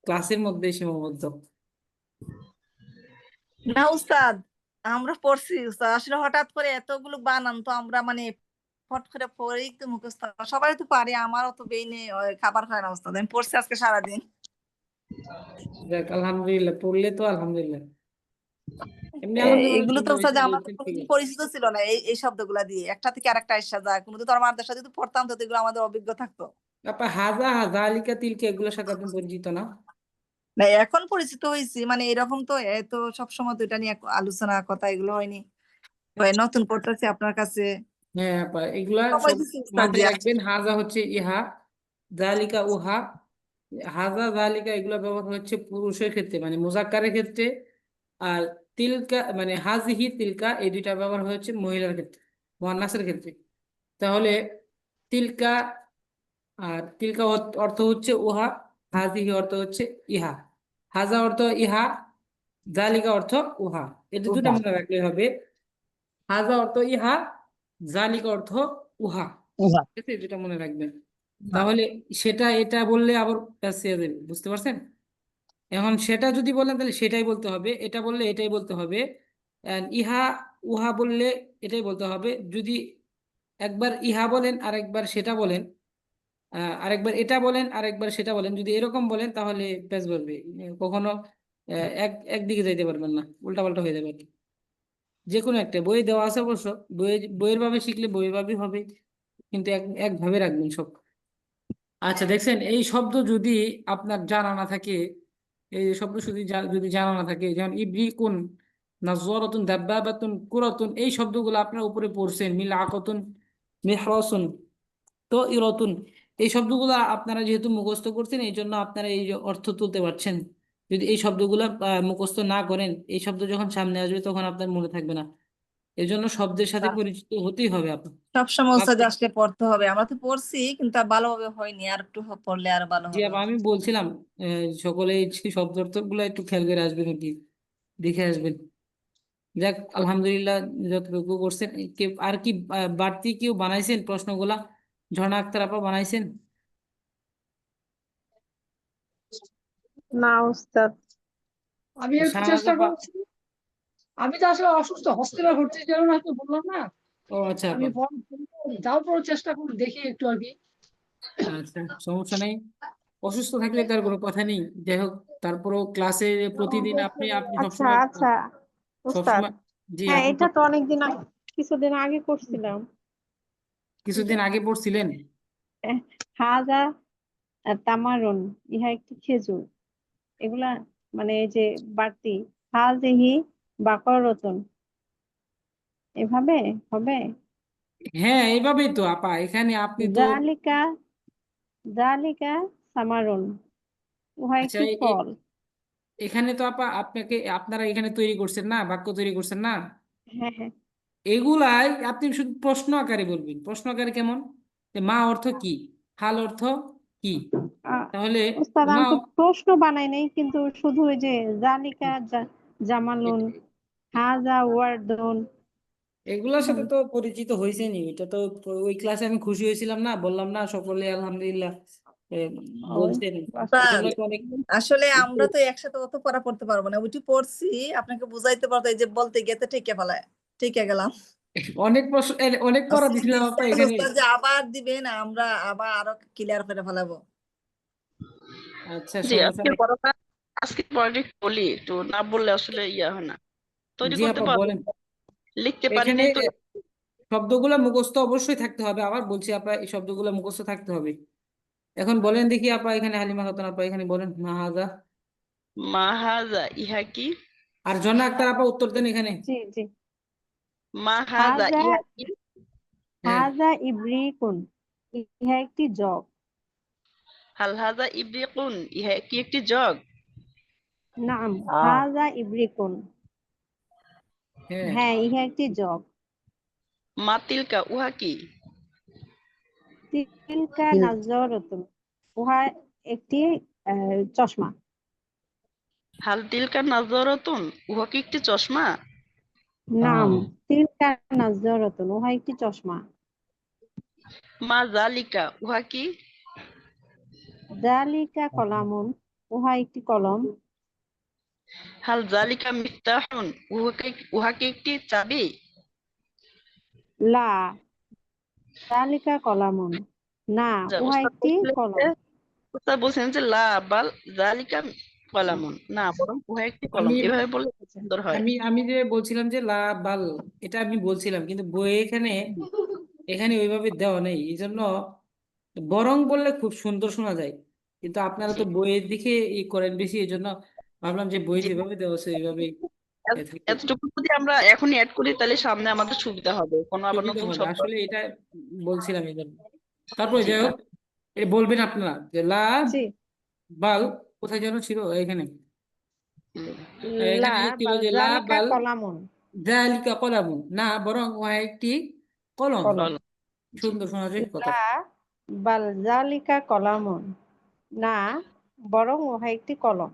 ক্লাসের মধ্যে সীমাবদ্ধ। না উস্তাদ আমরা পড়ছি উস্তাদ, আসলে হঠাৎ করে এতগুলো বানান তো আমরা মানে ফট করে পড়েই তো মুখস্থ, সবাই তো পারে, আমারও তো বেইনে খাবার খায় না উস্তাদ, আমি পড়ছি আজকে সারাদিন। যাক, আলহামদুলিল্লাহ, পড়লে তো আলহামদুলিল্লাহ। এমনি আলহামদুলিল্লাহ এগুলো তো সুন্দর উস্তাদ হয়েছে, আমার তো বলছেন ঠিক কোনোদিন আছে। পরিচিত ছিল না এই শব্দগুলা দিয়ে, একটা থেকে আরেকটা আসা যায়, কোনো তো আমার দেশে যদি পড়তাম তো এগুলো আমাদের অভিজ্ঞ থাকতো। আপা হাজা জালিকা তিলকা এগুলোর সাথে আপনি পরিচিত না? না এখন পরিচিত হয়েছি, মানে এরকম তো এত সবসময় তো এটা নিয়ে আলোচনা কথা এগুলো হয়নি, এবার নতুন পড়তেছি আপনার কাছে। হ্যাঁ আপা, এগুলা সময় সব দিচ্ছি উস্তাদ জি। মাথায় রাখবেন। হাজা হচ্ছে ইহা, জালিকা উহা। হাজা জালিকা এগুলা ব্যবহার হচ্ছে পুরুষের ক্ষেত্রে, মানে মুজাক্কারের ক্ষেত্রে। আর তিলকা মানে হাজিহি তিলকা, এই দুইটা ব্যবহার হচ্ছে মহিলার ক্ষেত্রে, মুয়ান্নাসের ক্ষেত্রে। তাহলে তিলকা, আর তিলকা অর্থ হচ্ছে উহা, হাজিহি অর্থ হচ্ছে ইহা। হাজা অর্থ ইহা, জালিকা অর্থ উহা। এটা দুটা উহা মনে রাখলে হবে। হাজা অর্থ ইহা, জালিকা অর্থ উহা। উহা ঠিক আছে, যেটা মনে রাখবেন। উহা। তাহলে সেটা এটা বললে আবার পেঁচিয়ে দেবে, বুঝতে পারছেন? এখন সেটা যদি বলেন তাহলে সেটাই বলতে হবে, এটা বললে এটাই বলতে হবে। ইহা উহা বললে এটাই বলতে হবে। যদি একবার ইহা বলেন আর একবার সেটা বলেন, আরেকবার এটা বলেন আরেকবার সেটা বলেন, যদি এরকম বলেন তাহলে প্যাচ বলবে, কখনো একদিকে যাইতে পারবেন না, উল্টাপাল্টা হয়ে যাবে আর কি। যে কোনো একটা বই দেওয়া আছে অবশ্য, বইয়ের ভাবে শিখলে বইয়ের ভাবে হবে, কিন্তু একভাবে রাখবেন সব। আচ্ছা দেখছেন, এই শব্দ যদি আপনার জানা না থাকে, এই শব্দ যদি জানা না থাকে, যেমন ইব্রিকুন, নাজরাতুন, দাব্বাবাতুন, কুরাতুন, এই শব্দগুলো আপনার উপরে পড়ছেন, মিলআকাতুন, মিহরাসুন, তো ইরতুন, এই শব্দগুলো আপনারা যেহেতু মুখস্থ করছেন, এই জন্য আপনারা এই যে অর্থ তুলতে পারছেন। যদি এই শব্দগুলো মুখস্থ না করেন, এই শব্দ যখন সামনে আসবে তখন আপনার মনে থাকবে না। এই জন্য শব্দের সাথে পরিচিত হতেই হবে আপনার। সবসময় ওস্তাদ আসলে পড়তে হবে, আমরা তো পড়ছি কিন্তু আর ভালোভাবে হয়নি, আর একটু পড়লে আর ভালো জি হবে। আপা, আমি বলছিলাম সকলে এই শব্দ অর্থ গুলো একটু খেয়াল করে আসবেন আর কি, দেখে আসবেন। যাক আলহামদুলিল্লাহ, যতটুকু করছেন। আর কি বাড়তি কেউ বানাইছেন প্রশ্নগুলা? ঝর্ণা আক্তার আপা বানাইছেন? না উস্তাদ। আমি একটু শাহনাজ চেষ্টা আপা? করছি। আমি তো আসলে অসুস্থ, হসপিটালে ভর্তি ছিলাম না, তো বললাম না। ও আচ্ছা আমি আপা, তারপর চেষ্টা করি, দেখি একটু আর কি। আচ্ছা সমস্যা নেই। অসুস্থ থাকলে তার কোনো কথা নেই, যাই হোক। তারপরও ক্লাসে প্রতিদিন আপনি আপনি আচ্ছা সবসময় আচ্ছা উস্তাদ, সবসময় জি হ্যাঁ আপনি এটা তো অনেকদিন কিছুদিন আগে করছিলাম। কিছুদিন আগে পড়ছিলেন। এহ, হাজা তামারুন, ইহা একটি খেজুর। এগুলা মানে এই যে বাড়তি, হাজিহি বাকরতুন, এভাবে হবে। হ্যাঁ এইভাবেই তো আপা, এখানে আপনি তো জালিকা, জালিকা সামারুন, উহা আচ্ছা একটি ফল। এখানে তো আপা আপনারা এখানে তৈরি করছেন না, বাক্য তৈরি করছেন না, হ্যাঁ হ্যাঁ। এগুলাই আপনি শুধু প্রশ্ন আকারে বলবেন। প্রশ্ন আকারে কেমন? যে মা অর্থ কি, হাল অর্থ কি, তাহলে উস্তাদ মা আমি তো প্রশ্ন বানাই নাই, কিন্তু শুধু ওই যে জালিকা জামালুন, হাজা ওয়ার্দুন। এগুলোর সাথে তো পরিচিত হয়েছেনি, এটা তো ওই ক্লাসে আমি খুশি হয়েছিলাম না, বললাম না সকলে আলহামদুলিল্লাহ এ, বলছেন, এই জন্য উস্তাদ, তো অনেক আসলে আমরা তো একসাথে অত পড়া পড়তে পারবো না, ওইটি পড়ছি আপনাকে বুঝাইতে পারতো, এই যে বলতে গেতে ঠেকে ফেলায়, ঠেকে গেলাম। অনেক প্রশ্ন, অনেক পড়া দিছিলাম আপা এখানে। উস্তাদ যে আবার দিবেন, আমরা আবার আরো ক্লিয়ার করে ফেলাবো। আচ্ছা জি, সমস্যা আজকে নেই। পড়াটা আজকে পড়াটা একটু বলি, একটু না বললে আসলে ইয়া হয় না। তৈরি জি করতে আপা পারবো, বলেন। লিখতে পারি এখানে নাই তো। শব্দগুলো মুখস্থ অবশ্যই থাকতে হবে, আবার বলছি আপা, এই শব্দগুলো মুখস্থ থাকতে হবে। এখন বলেন দেখি আপা, এখানে হালিমা খাতুন আপা এখানে বলেন মাহাজা। মাহাজা ইহা কি? আর জন্না আক্তার আপা উত্তর দেন এখানে। জি জি। মাহাজা হাজা, ইহা কি? হ্যাঁ হাজা ইব্রিকুন, ইহা একটি জগ। হাল হাজা ইবরিকুন, ইহা কি একটি জগ? নাম, হাজা ইব্রিকুন, হ্যাঁ হ্যাঁ ইহা একটি জগ। মাতিলকা উহা কি? তিলকা নাজরাতুন, উহা একটি চশমা। হাল তিলকা নাজরাতুন, উহা কি একটি চশমা? নাম, তিলকা নাজরাতুন, উহা একটি চশমা। মা জালিকা উহা কি? জালিকা কলামুন, উহা একটি কলম। হাল জালিকা মিফতাহুন, উহা কি একটি চাবি? লা, জালিকা কলামুন, না যা উহা উস্তাদ একটি বলছিলেন যে, কলম। উস্তাদ বলছেন যে লা বাল জালিকা কলামুন, না বরং উহা একটি কলম, আমি এভাবে বললে খুব সুন্দর হয়। আমি আমি যে বলছিলাম যে লা বাল, এটা আমি বলছিলাম, কিন্তু বইয়ে এখানে এখানে ওইভাবে দেওয়া নেই, এই জন্য বরং বললে খুব সুন্দর শোনা যায়। কিন্তু আপনারা জি তো বইয়ের দিকে ই করেন বেশি, এই জন্য ভাবলাম যে বই জি, যেভাবে দেওয়া আছে ওইভাবে থাকবে, এতটুকু যদি আমরা এখনই অ্যাড করি তাহলে সামনে আমাদের সুবিধা হবে, কোনো আবার সুবিধা নতুন হবে শব্দ। আসলে, এটা বলছিলাম এই জন্য। তারপরে জি যাই হোক, বলবেন আপনারা যে লা জি। বাল কোথায় যেন ছিল এখানে, হুম। লা এখানে ছিল বাল যে লা জালিকা বাল কলামুন, যালিকা কলামুন, না বরং উহা একটি কলম। কলম। কলম। জি সুন্দর শোনা যায় কথা। লা বাল জালিকা কলামুন, না বরং উহা একটি কলম।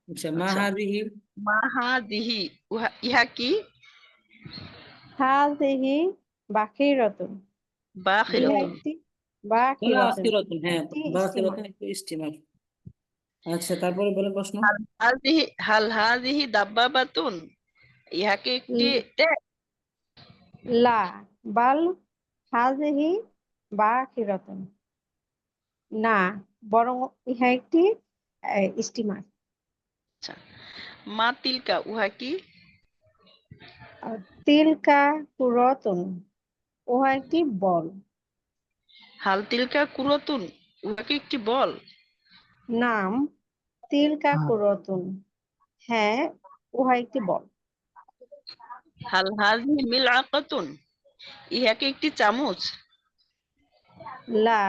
আচ্ছা আচ্ছা, মাহাদিহি। মাহাদিহি ইহা কি? হাযিহি বাখিরাতুন, ইহা বাখিরাতুন, একটি, বাখিরাতুন বাকিরাতুন, হ্যাঁ একটি স্টিমার। বাকিরাতুন একটু স্টিমার। আচ্ছা তারপরে বলেন প্রশ্ন। হাল হাল হাদিহি দাব্বাবাতুন, ইহাকে একটি ট্যাগ। লা বাল হাযিহি বাকিরাতুন। না, বরং ইহা একটি স্টিমার। আচ্ছা, মা তিলকা উহা কি? তিলকা কুরাতুন। উহা একটি বল। হাল তিলকা কুরতুন উহা কি একটি বল? নাম তিলকা কুরাতুন। হ্যাঁ, উহা একটি বল। হাল হাযিহি মিলআকাতুন ইহা কি একটি চামচ? লা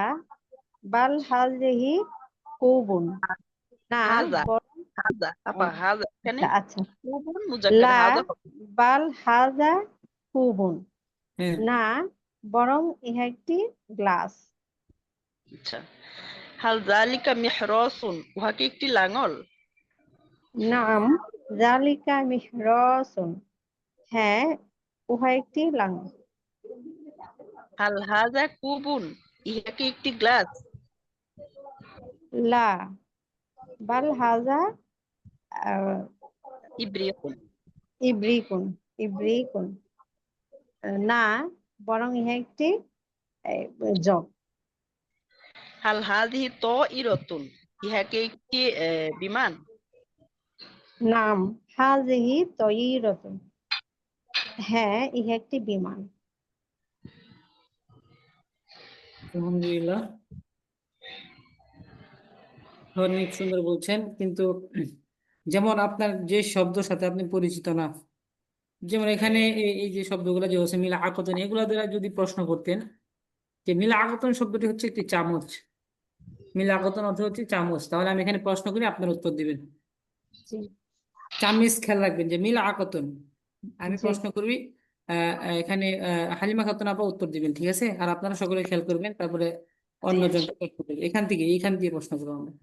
বাল হাযিহি কুবুন। না, হাজা বরং হাজা আপা হাজা এখানে আচ্ছা, কুবুন মুজাক্কার লা হাজা। বাল হাযা কুবুন। হ্যাঁ, না, বরং ইহা একটি গ্লাস। আচ্ছা, হাল জালিকা মিহরাসুন উহা কি একটি লাঙল? নাম জালিকা মিহরাসুন। হ্যাঁ, উহা একটি লাঙল। হাল হাজা কুবুন ইহা কি একটি গ্লাস? লা বাল হাযা আহ, ইব্রিকুন ইব্রিকুন। ইব্রিকুন। না, বরং ইহা একটি জগ। হাল হাযিহি তাইরাতুন ইহা কি একটি বিমান? নাম হাযিহি তায়রাতুন। হ্যাঁ, ইহা একটি বিমান। আলহামদুলিল্লাহ, অনেক সুন্দর বলছেন, কিন্তু যেমন আপনার যে শব্দের সাথে আপনি পরিচিত না, যেমন এখানে এই যে শব্দগুলো যে হচ্ছে মিলা আকতন, এগুলা দ্বারা যদি প্রশ্ন করতেন যে মিলা আকতন শব্দটি হচ্ছে একটি চামচ, মিলা আকতন অর্থ হচ্ছে চামচ, তাহলে আমি এখানে প্রশ্ন করি, আপনার উত্তর দিবেন। জি চামিজ খেয়াল রাখবেন যে মিলা আকতন, আমি জি প্রশ্ন করবি, এখানে হালিমা খাতুন আপা উত্তর দিবেন, ঠিক আছে? আর আপনারা সকলে খেয়াল করবেন, তারপরে অন্যজন প্রশ্ন করবে, এইখান থেকে প্রশ্ন করবো আমরা।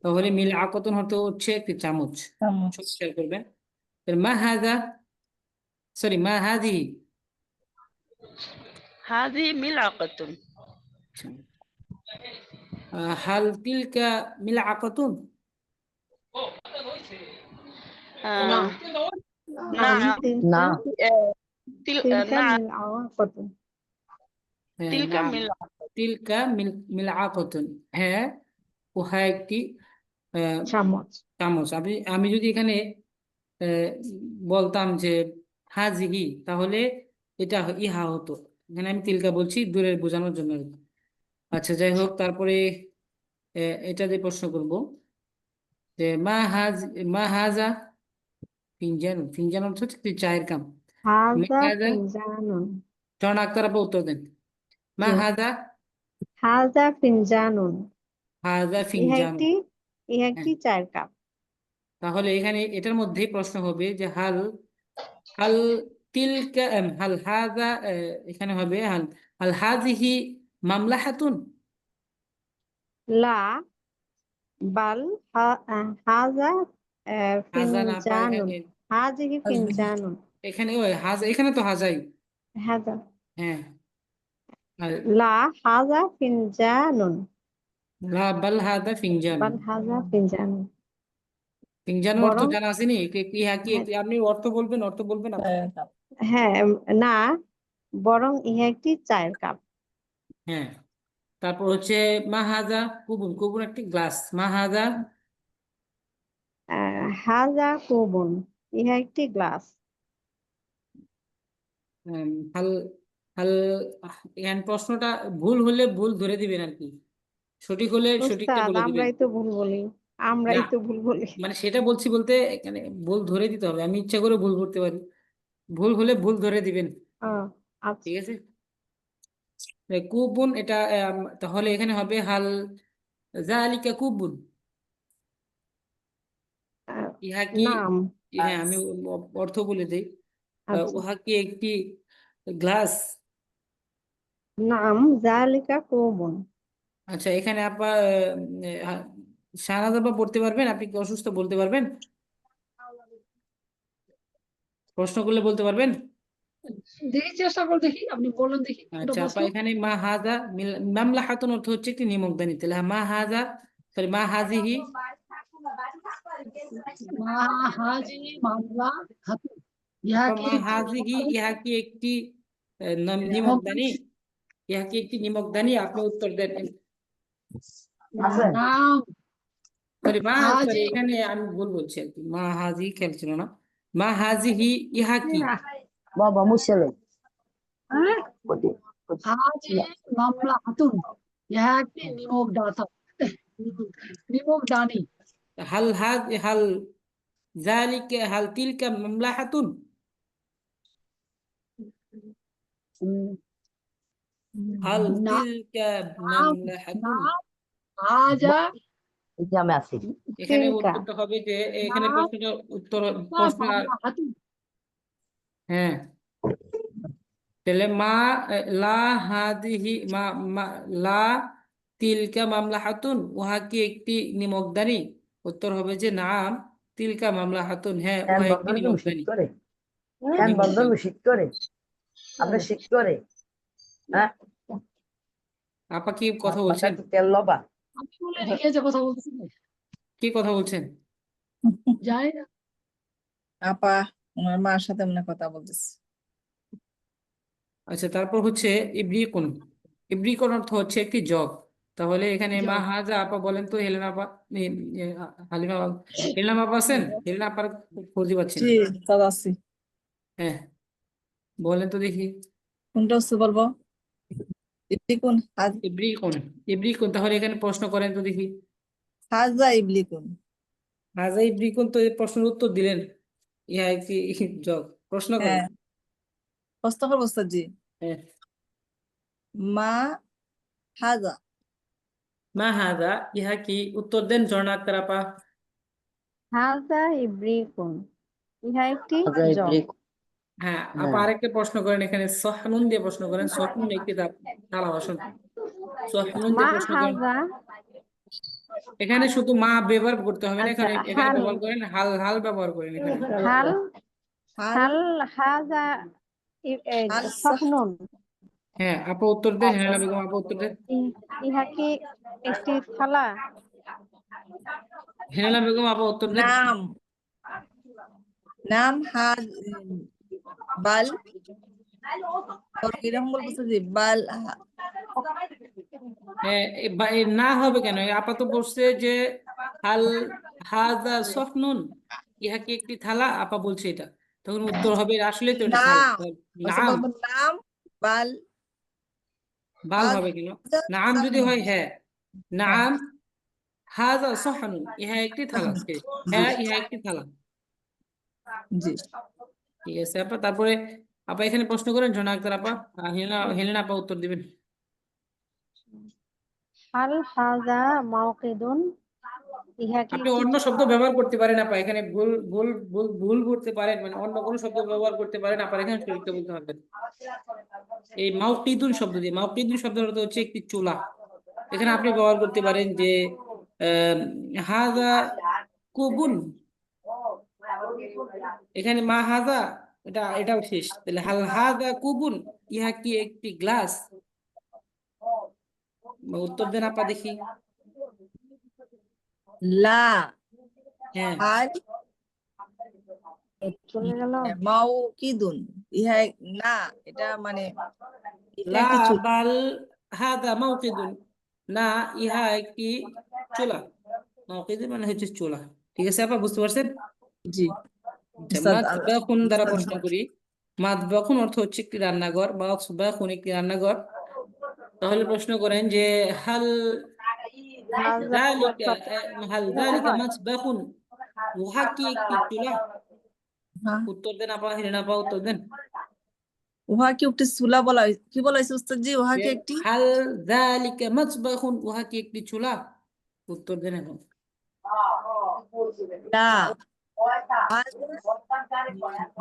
তাহলে মিল আকতন হচ্ছে একটি চামচ, সব খেয়াল করবেন। মা হাদা, সরি মা হাদি, হাযিহি মিলআকাতুন হাল তিলকা মিল আকতুন। না, না নাম তিলকা তিলকা না মিল আওয়াকাতুন। তিলকা না, মিল তিলকা মিল আকতুন। হ্যাঁ, উহা একটি চামচ। চামচ। আমি যদি এখানে আহ, বলতাম যে হাজিহি, তাহলে এটা ইহা হতো। এখানে আমি তিলকা বলছি দূরের বোঝানোর জন্য আর কি। আচ্ছা, যাই হোক, তারপরে এটা দিয়ে প্রশ্ন করব যে মা হাজা ফিনজান। ফিনজান অর্থ হচ্ছে একটি চায়ের কাপ। মা হাযা হাজা, ফিনজানুন। চরণ আক্তার আপা উত্তর দেন। মা জি, হাজা, হাযা ফিনজানুন। হাজা ইহা ফিনজান। একটি ইহা হ্যাঁ, একটি চায়ের কাপ। তাহলে এখানে এটার মধ্যেই প্রশ্ন হবে যে হাল হাল তিলকা হাল হাজা, এখানে হবে হাল হাল হাজিহি মামলাহাতুন। লা বাল হাযা হাজা না পায় ফিনজানুন। হাযিহি ফিনজানুন। এখানে ওই হাজা, এখানে তো হাজাই। হাযা হ্যাঁ, আর লা হাযা ফিনজানুন। লা বাল হাদা ফিনজান। বাল হাযা ফিনজানুন। ফিনজানের অর্থ বরং জানা আছে নি? ইহা কি হ্যাঁ, আপনি অর্থ বলবেন, অর্থ বলবেন আপনি? হ্যাঁ, না, বরং ইহা একটি চায়ের কাপ। হ্যাঁ, তারপর হচ্ছে মাহাজা কুবুন। কুবুন একটি গ্লাস। মাহাজা হাযা কুবুন। ইহা একটি গ্লাস। হাল হাল এখানে প্রশ্নটা ভুল হলে ভুল ধরে দিবেন আর কি, সঠিক হলে সঠিকটা উস্তাদ, বলে দিবেন। আমরাই তো ভুল বলি। না, আমরাই তো ভুল বলি। মানে সেটা বলছি বলতে এখানে ভুল ধরে দিতে হবে, আমি ইচ্ছা করে ভুল করতে পারি, ভুল হলে ভুল ধরে দিবেন, আচ্ছা। ঠিক আছে? কুবুন এটা তাহলে এখানে হবে হাল জালিকা কুবুন, আহ, ইহা কি? নাম হ্যাঁ, আমি অর্থ বলে দেই। আচ্ছা, উহা কি একটি গ্লাস? নাম জালিকা কুবুন। আচ্ছা, এখানে আপা শাহনাজ আপা পড়তে পারবেন? আপনি কি অসুস্থ, বলতে পারবেন? প্রশ্ন করলে বলতে পারবেন? দেখি, চেষ্টা করে দেখি, আপনি বলেন দেখি কোনটা আচ্ছা আপা, প্রশ্ন। এখানে মা হাজা মামলাহাতুন অর্থ হচ্ছে একটি নিমকদানি, তাহলে মা হাজা, সরি মা হাজিহি। মা হাজি মামলা হাতুন। ইহা আপা কি মা হাজিহি ইহা কি একটি নিমকদানি? ইহা কি একটি নিমকদানি? আপনি উত্তর দেন। নাম সরি হাজি এখানে আমি ভুল বলছি আর কি, মা হাজি খেয়াল ছিল না। মা হাজিহি ইহা কি? বাবা মুশালে হাজি মামলা হাতুন, ইহা একটি নিমক দাতা, নিমক দানি। হাল জালিকা হাল তিলকা মামলাহাতুন? হাল না তিলকা নাম মামলাহাতুন? নাম হাজা এটা আমি আছি এখানে তিলকা উত্তরটা হবে যে এখানে নাম প্রশ্নটা প্রশ্ন মামলা হাতুন। হ্যাঁ, তাহলে মা লা হাদিহি মা লা তিলকা মামলাহাতুন, উহা কি একটি নিমকদানি? উত্তর হবে যে নাম তিলকা মামলাহাতুন, হ্যাঁ ফ্যান উহা বন্ধ একটি করে তুমি শীত নিমকদানি। করে ফ্যান বন্ধ নিমকদানি। করে শীত করে আপনার শীত করে হ্যাঁ আপা কি কথা মাথা বলছেন? তো তেল লবা আমি বলে রেখেছে কথা বলতেছি না। কি কথা বলছেন? জানি না। আপা ওনার মার সাথে মনে হয় কথা বলতেছে। আচ্ছা, তারপর হচ্ছে ইব্রিকুন। ইব্রিকুন অর্থ হচ্ছে একটি জগ। তাহলে এখানে মা জগ। হাজা আপা বলেন তো, হেলেনা আপা, হালিমা হেলেনা আপা আছেন? হেলেনা আপার খুঁজে পাচ্ছি না। জি দাদা আছি। হ্যাঁ, বলেন তো দেখি। কোনটা হচ্ছে বলবো? ইবলিকুন ইব্রিকুন। ইব্রিকুন, তাহলে এখানে প্রশ্ন করেন তো দেখি। হাজা ইবলিকুন। হাজা ইব্রিকুন, তো এই প্রশ্নের উত্তর দিলেন ইহা একটি জগ। প্রশ্ন করেন। হ্যাঁ প্রশ্ন করবো জি। হ্যাঁ, মা হাজা মা হাজা ইহা কি? উত্তর দেন ঝর্ণা আক্তার আপা। হাজা ইব্রিকুন, ইহা একটি আচ্ছা জগ। ব্রেক হ্যাঁ আপা, হ্যাঁ আরেকটা প্রশ্ন করেন, এখানে সহনুন দিয়ে প্রশ্ন করেন। সহনুন একটি থালা বাসন। সহনুন মা দিয়ে প্রশ্ন করেন। হাজা, এখানে শুধু মা ব্যবহার করতে হবে না, আচ্ছা এখানে এখানে হাল, ব্যবহার করেন হাল। হাল ব্যবহার করেন এখানে। হাল হাল হাল হাজা হাল সফনুন, হ্যাঁ আপা উত্তর দেন। হেলেনা বেগম আপা উত্তর দেন। ইহা কি একটি থালা? হেলেনা বেগম আপা উত্তর দেন। নাম নাম হাজ বাল এরকম বলবো জি বাল না হবে কেন? আপা তো বলছে যে হাল হাজা সফনুন, ইহা কি একটি থালা? আপা বলছে এটা, তখন উত্তর হবে আসলে তো এটা থালা। নাম আচ্ছা নাম বলবো নাম বাল বাল হাজা হবে কেন? নাম যদি হয় হ্যাঁ, হ্যাঁ নাম হাজা সহানুন, ইহা একটি থালা। জি হ্যাঁ, ইহা একটি থালা। জি ঠিক আছে আপা, তারপরে আপা এখানে প্রশ্ন করেন ঝর্ণা আক্তার আপা। হেলেনা হেলেনা আপা উত্তর দিবেন। হাল হাজা মাওকিদুন, ইহা কি আপনি একটি অন্য শব্দ ব্যবহার করতে পারেন আপা, এখানে ভুল ভুল ভুল ভুল করতে পারেন, মানে অন্য কোনো শব্দ ব্যবহার করতে পারেন আপনার, এখানে শরীরটা বলতে পারবেন। এই মাউকিদুন শব্দ দিয়ে, মাউকিদুন শব্দের অর্থ হচ্ছে একটি চুলা। এখানে আপনি ব্যবহার করতে পারেন যে হাজা কুবুন। এখানে মা হাজা, এটাও শেষ, তাহলে হাল হাজা কুবুন, ইহা কি একটি গ্লাস? উত্তর দেন আপা দেখি। লা হ্যাঁ, হাল চলে গেল। মাও কিদুন ইহা না এটা মানে এটা লা একটি চুল বাল হাদা মাউকিদুন, না ইহা একটি চুলা। মাউকিদুন মানে হচ্ছে চুলা। ঠিক আছে আপা, বুঝতে পারছেন? জি আচ্ছা, উস্তাদ মাতবাখুন দ্বারা উস্তাদ প্রশ্ন করি। মাতবাখুন অর্থ হচ্ছে একটি রান্নাঘর, বা মাতবাখুন একটি রান্নাঘর। তাহলে প্রশ্ন করেন যে হাল হাজা যালিকা হাল কি যালিকা হয়? মাতবাখুন, উহা কি একটি চুলা? হ্যাঁ উত্তর দেন আপা, হেলেনা আপা উত্তর দেন। উহা কি একটি চুলা বলা কি বলা হয়েছে উস্তাদ জি উহা যে কি একটি হাল যালিকা মাতবাখুন, উহা কি একটি চুলা? উত্তর দেন এখন। লা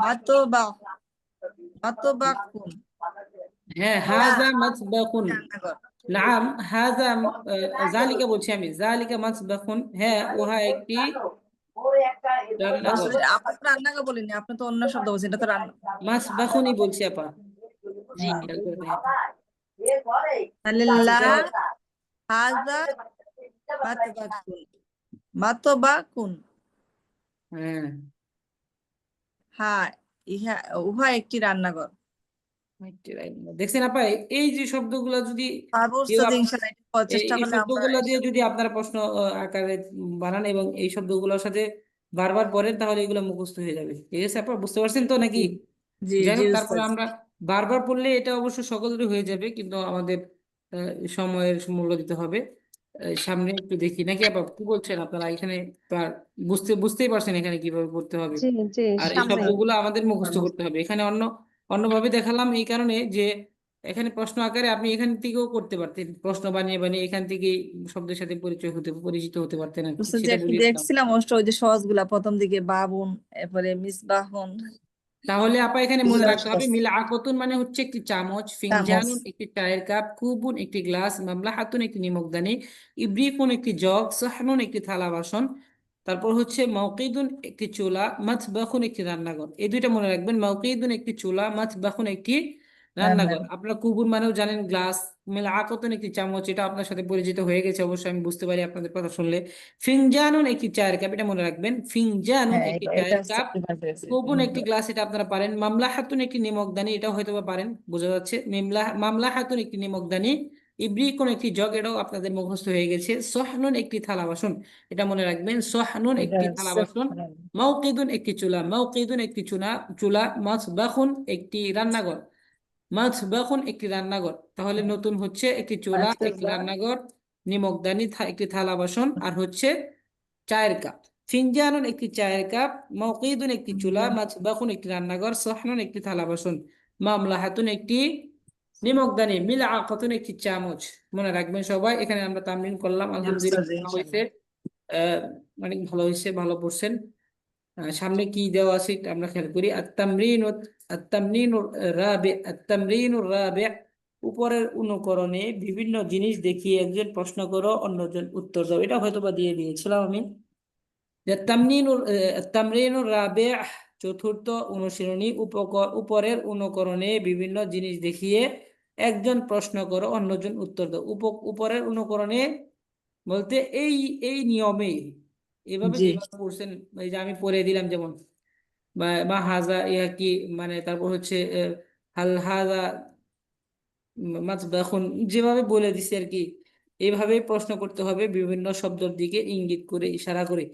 মাতবা মাতবাকুন হ্যাঁ, লা হাজা মাতবাখুন। রান্নাঘর নাম হাজা জালিকা বলছি আমি, জালিকা মাতবাখুন, হ্যাঁ উহা একটি রান্নাঘর। আপনি তো রান্নাঘর বলেনি আপনি তো অন্য শব্দ বলছেন এটা তো রান্না মাতবাখুনই বলছি আপা। হ্যাঁ খেয়াল করে দেখেন। তাহলে আচ্ছা, লা যাই হোক। হাজা মাতবাকুন মাতবাকুন হ্যাঁ, হ্যাঁ ইহা উহা একটি রান্নাঘর। দেখছেন আপা, এই যে শব্দগুলো যদি পারবো কেউ উস্তাদ, ইনশাআল্লাহ এটা করার চেষ্টা এই করলে আমরা শব্দগুলো দিয়ে যদি আপনারা প্রশ্ন আকারে বানান এবং এই শব্দগুলোর সাথে বারবার পড়েন, তাহলে এগুলো মুখস্থ হয়ে যাবে। ঠিক আছে আপা, বুঝতে পারছেন তো নাকি? জি যাই জি হোক, তারপরে উস্তাদ। আমরা বারবার পড়লে এটা অবশ্য সকলেরই হয়ে যাবে, কিন্তু আমাদের সময়ের মূল্য দিতে হবে। সামনে একটু দেখি নাকি আপা, কি বলছেন আপনারা এখানে? বুঝতেই পারছেন এখানে কিভাবে পড়তে হবে। জি জি, আর এই সামনে শব্দগুলো আমাদের মুখস্থ করতে হবে। এখানে অন্যভাবে দেখালাম এই কারণে যে এখানে প্রশ্ন আকারে আপনি এখান থেকেও করতে পারতেন, প্রশ্ন বানিয়ে বানিয়ে এখান থেকেই শব্দের সাথে পরিচিত হতে পারতেন আর কি, উস্তাদ যে সেটা একটু বুঝিয়েছিলাম। দেখছিলাম অবশ্য ওই যে সহজগুলা প্রথম দিকে বাবুন, এরপরে মিসবাহুন, তাহলে আপা এখানে মনে এগুলা রাখতে হবে, মিলআকাতুন মানে হচ্ছে একটি চামচ, চামচ। ফিনজানুন একটি চায়ের কাপ, কুবুন একটি গ্লাস, মামলাহাতুন একটি নিমকদানি, ইব্রিকুন একটি জগ, সাহনুন একটি থালা বাসন। তারপর হচ্ছে মাওকিদুন একটি চুলা, মাতবাখুন একটি রান্নাঘর। এই দুইটা মনে রাখবেন, মাওকিদুন একটি চুলা, মাতবাখুন একটি রান্নাঘর। রান্নাঘর। আপনারা কুবুন মানেও জানেন গ্লাস, মিলআকাতুন একটি চামচ, এটা আপনার সাথে পরিচিত হয়ে গেছে অবশ্যই, আমি বুঝতে পারি আপনাদের কথা শুনলে। ফিনজানুন একটি চায়ের কাপ, এটা মনে রাখবেন, ফিনজানুন হ্যাঁ একটি এটা এটা চায়ের হচ্ছে কাপ। প্রিফার করেছি। কোবুন একটি গ্লাস, এটা আপনারা পারেন। মামলা হাতুন একটি নিমকদানি, এটাও হয়তো বা পারেন, বোঝা যাচ্ছে। মামলা হাতুন একটি নিমকদানি। ইব্রিকুন একটি জগ, এটাও আপনাদের মুখস্থ হয়ে গেছে। সোহনুন একটি থালা বাসন, এটা মনে রাখবেন, সোহনুন এটা একটি থালা হচ্ছে বাসন। মাওকিদুন একটি চুলা, মাওকিদুন একটি চুলা। মাতবাখুন একটি রান্নাঘর, মাতবাখুন একটি রান্নাঘর। তাহলে নতুন হচ্ছে একটি চুলা, একটি রান্নাঘর, নিমকদানি, একটি থালা বাসন, আর হচ্ছে চায়ের কাপ। ফিনজানুন একটি চায়ের কাপ, মাওকিদুন একটি চুলা, মাতবাখুন একটি রান্নাঘর, সাহনুন একটি থালা বাসন, মামলাহাতুন একটি নিমকদানি, মিলআকাতুন একটি চামচ। মনে রাখবেন সবাই। এখানে আমরা তামরিন করলাম, জি উস্তাদ, আলহামদুলিল্লাহ ভালো হয়েছে। ইনশাআল্লাহ। আহ অনেক ভালো হয়েছে, ভালো পড়ছেন। সামনে কি দেওয়া আছে এটা আমরা খেয়াল করি। আত-তামরিনুর রাবি', উপরের অনুকরণে বিভিন্ন জিনিস দেখিয়ে একজন প্রশ্ন করো, অন্যজন উত্তর দাও। এটা হয়তোবা দিয়ে দিয়েছিলাম আমি। তামরিনুর রাবি', চতুর্থ অনুশীলনী, উপরের অনুকরণে বিভিন্ন জিনিস দেখিয়ে একজন প্রশ্ন করো, অন্যজন উত্তর দাও। উপরের অনুকরণে বলতে এই এই নিয়মে, এভাবে জি যেভাবে পড়ছেন, এই যে আমি পড়ে দিলাম যেমন, মা হাজা ইয়া কি, মানে তারপর হচ্ছে হাল হাজা এখন যেভাবে বলে দিছি আর কি, এইভাবে প্রশ্ন করতে হবে, বিভিন্ন শব্দের দিকে ইঙ্গিত করে, ইশারা করে।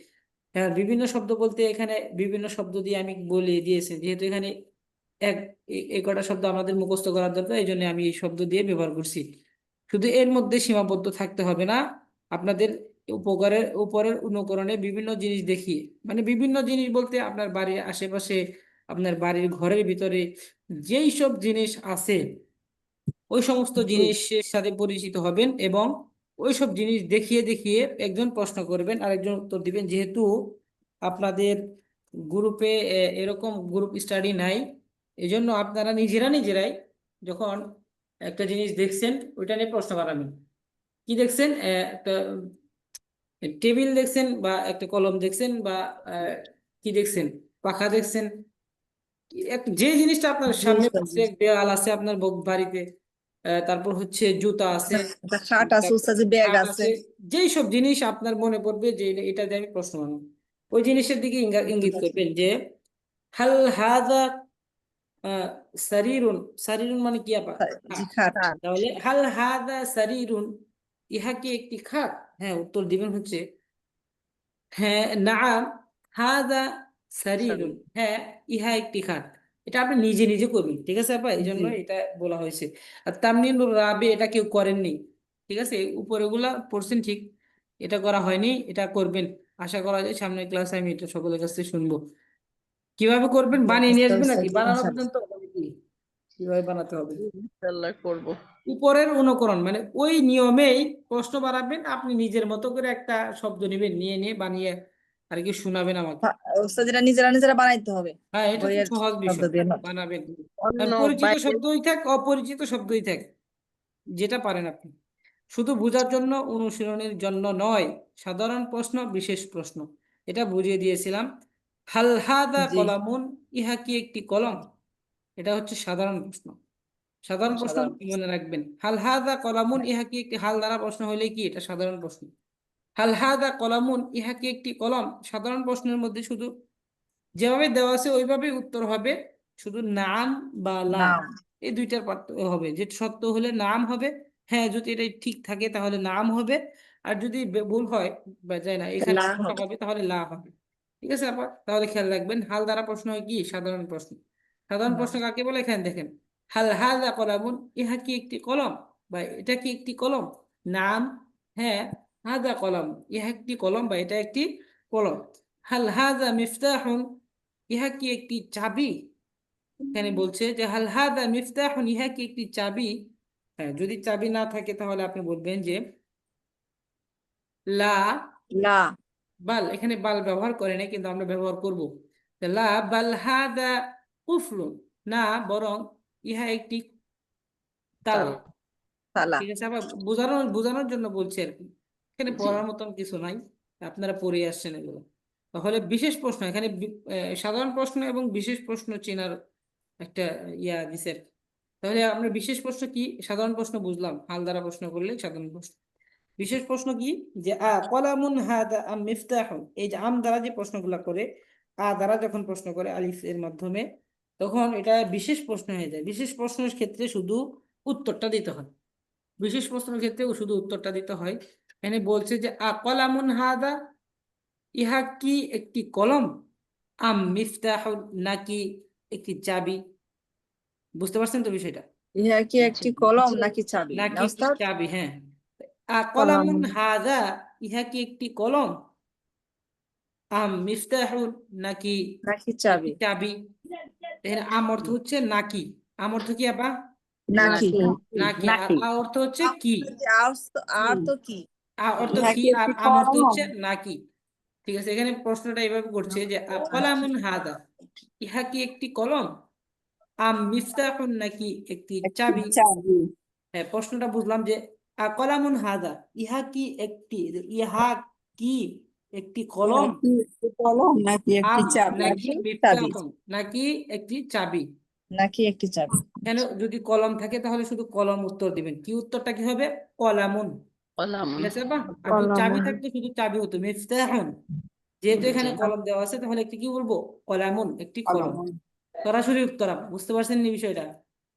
হ্যাঁ, বিভিন্ন শব্দ বলতে এখানে বিভিন্ন শব্দ দিয়ে আমি বলে দিয়েছি, যেহেতু এখানে এক এই কটা শব্দ আমাদের মুখস্থ করার দরকার, এই জন্য আমি এই শব্দ দিয়ে ব্যবহার করছি। শুধু এর মধ্যে সীমাবদ্ধ থাকতে হবে না আপনাদের। উপরের অনুকরণে বিভিন্ন জিনিস দেখিয়ে, মানে বিভিন্ন জিনিস বলতে আপনার বাড়ির আশেপাশে, আপনার বাড়ির ঘরের ভিতরে যেই সব জিনিস আছে, ওই সমস্ত জি জিনিসের সাথে পরিচিত হবেন এবং ওই সব জিনিস দেখিয়ে দেখিয়ে একজন প্রশ্ন করবেন, আরেকজন উত্তর দিবেন। যেহেতু আপনাদের গ্রুপে এরকম গ্রুপ স্টাডি নাই, এজন্য আপনারা নিজেরাই যখন একটা জিনিস দেখছেন, ওইটা নিয়ে প্রশ্ন বানাবেন। কি দেখছেন? একটা টেবিল দেখছেন, বা একটা কলম দেখছেন, বা আহ, কি দেখছেন, পাখা দেখছেন, যে জিনিসটা আপনার জি সামনে উস্তাদ, জি। পড়ছে, দেয়াল আছে আপনার বাড়িতে, তারপর হচ্ছে জুতা আছে, একটা খাট আছে তারপর উস্তাদ, ব্যাগ খাট আছে। আছে। যেই সব জিনিস আপনার মনে পড়বে যে এটা দিয়ে আমি প্রশ্ন বানাবো, ওই জিনিসের দিকে ইঙ্গিত করবেন যে হাল হাদা আহ, সারিরুন। সারিরুন মানে কি আপা? জি খাট। খাট। তাহলে হাল হাদা সারিরুন, ইহা কি একটি খাট? হ্যাঁ, উত্তর দিবেন হচ্ছে হ্যাঁ, নাআম হাদা সারিরুন, হ্যাঁ ইহা একটি খাট। এটা আপনি নিজে নিজে করবেন, ঠিক আছে আপা, এই জন্য জি এটা বলা হয়েছে। আর তামরিনুর রাবে, এটা কেউ করেননি, ঠিক আছে, উপরে গুলা পড়ছেন ঠিক, এটা করা হয়নি, এটা করবেন। আশা করা যায় সামনের ক্লাসে আমি এটা সকলের কাছ থেকে শুনবো। কিভাবে করবেন, জি বানিয়ে নিয়ে বুঝতে আসবেন পারছি, নাকি? জি, বানানো ইনশাআল্লাহ। পর্যন্ত হবে কি, কিভাবে বানাতে হবে? ইনশাল্লাহ করবো। উপরের অনুকরণ মানে ওই নিয়মেই প্রশ্ন বানাবেন, আপনি নিজের মতো করে একটা শব্দ নেবেন, নিয়ে নিয়ে বানিয়ে আর কি শোনাবেন আমাকে। উস্তাদ যেটা নিজেরা নিজেরা বানাইতে হবে, হ্যাঁ, এটা তো বইয়ের সহজ শব্দ বিষয়, দিয়ে না। বানাবেন। অন্য পরিচিত বাইরে শব্দই থাক, অপরিচিত শব্দই থাক, যেটা পারেন আপনি। শুধু বোঝার জন্য, অনুশীলনের জন্য নয়। সাধারণ প্রশ্ন, বিশেষ প্রশ্ন, এটা বুঝিয়ে দিয়েছিলাম। হাল হাদা জি কলামুন, ইহা কি একটি কলম? এটা হচ্ছে সাধারণ প্রশ্ন। সাধারণ প্রশ্ন সাধারণ। মনে রাখবেন, হাল হাদা কলামুন, ইহা কি একটি, হাল দ্বারা প্রশ্ন হলে কি, এটা সাধারণ প্রশ্ন। হাল হাদা কলামুন, ইহা কি একটি কলম? সাধারণ প্রশ্নের মধ্যে শুধু যেভাবে দেওয়া আছে ওইভাবেই উত্তর হবে, শুধু নাম বা লা, নাম এই দুইটার পার্থক্য হবে। যে সত্য হলে নাম হবে, হ্যাঁ যদি এটা ঠিক থাকে তাহলে নাম হবে, আর যদি ভুল হয় বা যায় না এখানে লা সমস্যা হবে। হবে তাহলে লা হবে। ঠিক আছে আপা, তাহলে খেয়াল রাখবেন হাল দ্বারা প্রশ্ন হয় কি সাধারণ প্রশ্ন। সাধারণ প্রশ্ন কাকে বলে এখানে দেখেন, হাল হাযা কলামুন, ইহা কি একটি কলম, বা এটা কি একটি কলম। নাম, হ্যাঁ, হাযা কলম, ইহা একটি কলম বা এটা একটি কলম। হাল হাযা মিফতাহুন, ইহা কি একটি চাবি। এখানে বলছে যে হাল হাদা মিফতাহুন, ইহা কি একটি চাবি। হ্যাঁ, যদি চাবি না থাকে তাহলে আপনি বলবেন যে লা লা বাল, এখানে বাল ব্যবহার করে না কিন্তু আমরা ব্যবহার করব। লা বাল হাদা কুফলুন, না বরং ইহা একটি তালা। তালা। ঠিক আছে, আবার বোঝানোর বোঝানোর জন্য বলছি আর কি, এখানে জি পড়ার মতন কিছু নাই, আপনারা পড়ে আসছেন এগুলো। তাহলে বিশেষ প্রশ্ন এখানে সাধারণ প্রশ্ন এবং বিশেষ প্রশ্ন চেনার একটা ইয়া দিছে আর কি। তাহলে আমরা বিশেষ প্রশ্ন কি, সাধারণ প্রশ্ন বুঝলাম, হাল দ্বারা প্রশ্ন করলে সাধারণ প্রশ্ন। বিশেষ প্রশ্ন কি, যে কলামুন হাদা আম মিফতাহুন, এই যে আম দ্বারা যে প্রশ্নগুলো করে, দ্বারা যখন প্রশ্ন করে আলিফ এর মাধ্যমে, তখন এটা বিশেষ প্রশ্ন হয়ে যায়। বিশেষ প্রশ্নের ক্ষেত্রে শুধু উত্তরটা দিতে হয়, বিশেষ প্রশ্নের ক্ষেত্রে শুধু উত্তরটা দিতে হয়। এখানে বলছে যে কলামুন হাদা, ইহা কি একটি কলম, আম মিফতাহুন, নাকি একটি চাবি। বুঝতে পারছেন তো বিষয়টা, ইহা কি জি একটি কলম জি নাকি চাবি, না নাকি একটি উস্তাদ? চাবি। হ্যাঁ, কলাম কলামুন হাদা, ইহা কি একটি কলম, আম মিফতাহুন, নাকি নাকি একটি চাবি। চাবি। এখানে আম অর্থ হচ্ছে নাকি, আম অর্থ কি আপা, নাকি নাকি নাকি, আর নাকি আ অর্থ হচ্ছে কি, আর তো কি, আ অর্থ ইহা কি, কি আর একটি আম অর্থ কলম। হচ্ছে নাকি। ঠিক আছে, এখানে প্রশ্নটা এইভাবে করছে যে কলামুন হাদা, ইহা কি একটি কলম, আম মিফতাহুন, নাকি একটি একটি চাবি। চাবি। হ্যাঁ, প্রশ্নটা বুঝলাম যে কলামুন হাদা, ইহা কি একটি, ইহা কি একটি ইহা কলম, কি একটি কলম নাকি একটি আম চাবি। নাকি নাকি চাবি। মিফতাহুন, নাকি একটি চাবি। নাকি একটি চাবি। কেন, যদি কলম থাকে তাহলে শুধু কলম উত্তর দিবেন, কি উত্তরটা কি হবে, কলামুন। ঠিক কলামুন। আছে বা, আর যদি চাবি কলামুন থাকতো শুধু চাবি হতো মিফতাহুন। যেহেতু জি এখানে কলম দেওয়া আছে তাহলে একটি কি বলবো, কলামুন, একটি কলম। কলম। সরাসরি উত্তর বুঝতে পারছেন নি বিষয়টা।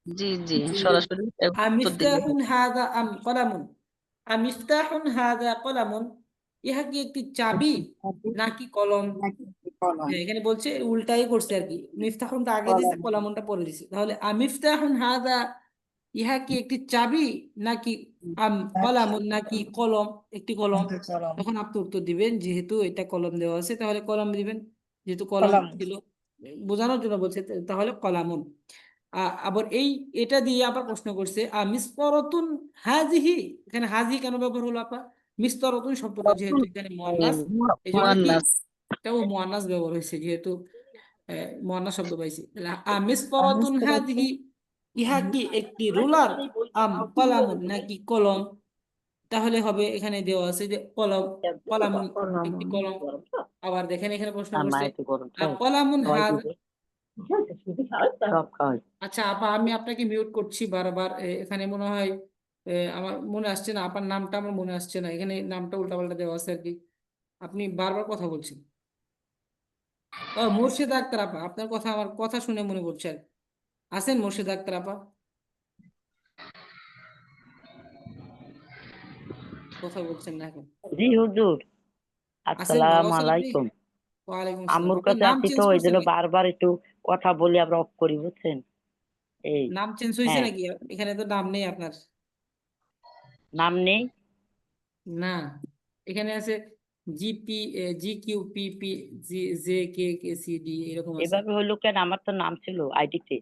জি জি জি। সরাসরি উত্তর দিলে আমিফতাহুন হবে। হাদা আম কলামুন, আমিফতাহুন হাদা কলামুন, ইহা কি একটি চাবি নাকি কলম। নাকি একটি কলম। হ্যাঁ, এখানে বলছে উল্টাই করছে আর কি, মিফতাহুনটা আগে দিছে, কলম। কলামুনটা পরে দিছে। তাহলে আমিফতাহুন হাদা, ইহা কি একটি চাবি নাকি কলামুন, নাকি কলম, একটি কলম। নাকি কলম। তখন আপনি উত্তর দিবেন, যেহেতু এটা কলম দেওয়া আছে তাহলে কলম দিবেন, যেহেতু কলম কলম। ছিল, বোঝানোর জন্য বলছে, তাহলে কলামুন। আবার এটা দিয়ে আবার প্রশ্ন করছে মিসতরাতুন হাজিহি, এখানে হাজি কেন ব্যবহার হলো আপা, মিসতরাতুন শব্দটা যেহেতু এখানে মুয়ান্নাস, এই জন্য কি মুয়ান্নাস। এটাও মুয়ান্নাস ব্যবহার হয়েছে, যেহেতু মুয়ান্নাস শব্দ পাইছি। মিসতরাতুন হাজিহি, ইহা কি একটি রুলার, আম কলামুন, নাকি কলম। তাহলে হবে, এখানে দেওয়া আছে যে কলম, কলামুন, একটি কলামুন কলম। আবার দেখেন এখানে প্রশ্ন আর করছে মায়ের তো গরম খাই কলামুন খাওয়াই হাজ। দিবে সব খাওয়াই আচ্ছা আপা, আমি আপনাকে মিউট করছি বারবার, এখানে মনে হয় আমার মনে আসছে না, আপনার নামটা আমার মনে আসছে না, এখানে নামটা উল্টাপাল্টা দেওয়া আছে আর কি, আপনি বারবার কথা বলছেন। ও মুর্শিদা আক্তার আপা, আপনার কথা আমার কথা শুনে মনে পড়ছে আর কি। আছেন মুর্শিদা আক্তার আপা, কথা বলছেন না এখন। জি হুজুর আছেন, ভালো আসসালামু আছেন আপনি? আলাইকুম। ওয়ালাইকুম আসসালাম। আম্মুর আপনার কাছে নাম আছি তো চেঞ্জ ওই করছেন জন্য নাকি? বারবার একটু কথা বলি আমরা অফ করি বুঝছেন। এই নাম চেঞ্জ হয়েছে হ্যাঁ, নাকি? এখানে তো নাম নেই আপনার। নাম নেই। না, এখানে আছে GP, G Q P P, G, J K K C D এরকম আছে। এভাবে হইলো কেন? আমার তো নাম ছিল আইডিতে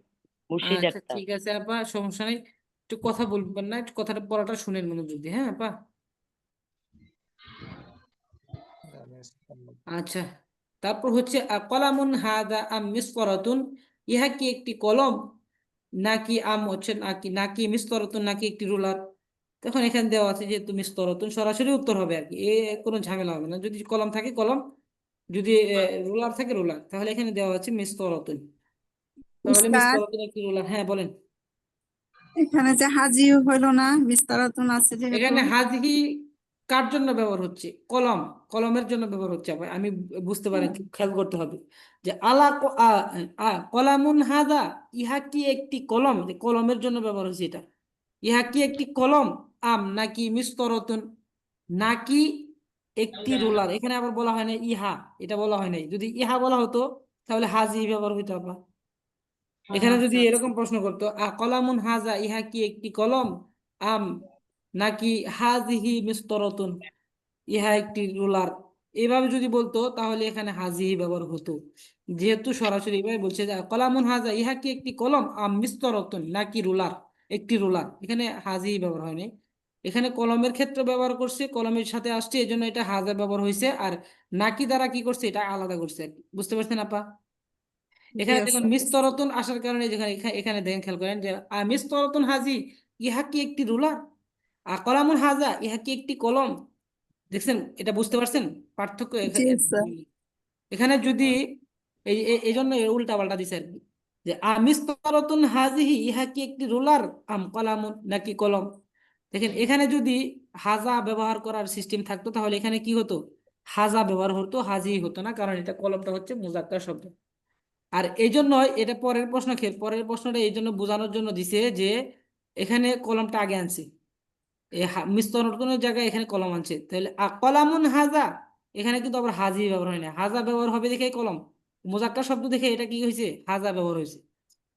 মুর্শিদ আচ্ছা আক্তার। ঠিক আছে আপা, সমস্যা নেই, একটু কথা বলবেন না, একটু কথাটা পড়াটা শুনেন মনোযোগ দিয়ে, হ্যাঁ আপা। আচ্ছা, তারপর হচ্ছে কলামুন হাদা আম মিসকরাতুন, ইহা কি একটি কলম, নাকি আম হচ্ছে নাকি, নাকি মিসকরাতুন, নাকি একটি রুলার। তখন এখানে দেওয়া আছে যেহেতু মিসকরাতুন, সরাসরি উত্তর হবে আর কি, কোনো ঝামেলা হবে না, যদি কলম থাকে কলম, যদি রুলার থাকে রুলার। তাহলে এখানে দেওয়া আছে মিসকরাতুন, তাহলে উস্তাদ, মিসকরাতুন একটি রুলার। হ্যাঁ বলেন। এখানে যে হাজিও হইলো না, বিস্তারাতুন আছে যেহেতু। এখানে হাজহি কার জন্য ব্যবহার হচ্ছে? কলম, কলমের জন্য ব্যবহার হচ্ছে। আবার আমি বুঝতে পারি, খেয়াল করতে হবে যে কলামুন হাদা, ইহা কি একটি কলম? যে কলমের জন্য ব্যবহার হচ্ছে এটা। ইহা কি একটি কলম, নাকি মিস্তরতুন, নাকি একটি রুলার। এখানে আবার বলা হয় না ইহা, এটা বলা হয় নাই। যদি ইহা বলা হতো তাহলে হাজি ব্যবহার হইতো। আবার এখানে যদি এরকম প্রশ্ন করতো, কলামুন হাজা, ইহা কি একটি কলম, আম নাকি হাজিহি মিস্তরতুন, ইহা একটি রুলার, এভাবে যদি বলতো তাহলে এখানে হাজিহি ব্যবহার হতো। যেহেতু সরাসরি এভাবে বলছে যে কলামুন হাজা, ইহা কি একটি কলম, আম মিস্তরতুন, নাকি রুলার, একটি রুলার, এখানে হাজিহি ব্যবহার হয়নি। এখানে কলমের ক্ষেত্রে ব্যবহার করছে, কলমের সাথে আসছে, এই জন্য এটা হাজা ব্যবহার হয়েছে। আর নাকি দ্বারা কি করছে, এটা আলাদা করছে আর কি। বুঝতে পারছেন আপা? জি এখানে দেখুন ওস্তাদ। মিস্তরতুন আসার কারণে, যেখানে এখানে দেখেন, খেয়াল করেন যে মিস্তরতুন হাজি, ইহা কি একটি রুলার, কলামুন হাজা, ইহা কি একটি কলম। দেখছেন? এটা বুঝতে পারছেন পার্থক্য? জি ওস্তাদ। এখানে যদি এই জন্য উল্টা পাল্টা দিছে আর কি, যে মিস্তরতুন হাজিহি, ইহা কি একটি রুলার, কলামুন, নাকি কলম। দেখেন এখানে যদি হাজা ব্যবহার করার সিস্টেম থাকতো তাহলে এখানে কি হতো, হাজা ব্যবহার হতো, হাজি হতো না, কারণ এটা কলমটা হচ্ছে মুজাক্কার শব্দ। আর এই জন্য এটা পরের প্রশ্ন, পরের প্রশ্নটা এই জন্য বোঝানোর জন্য দিছে যে এখানে কলমটা আগে আনছে, এই মিস্তরণের জায়গায় এখানে কলম আনছে। তাহলে কলামুন হাজা, এখানে কিন্তু আবার হাজি ব্যবহার হয় না, হাজা ব্যবহার হবে দেখে কলম, মুজাক্কার শব্দ দেখে এটা কি হয়েছে, হাজা ব্যবহার হয়েছে।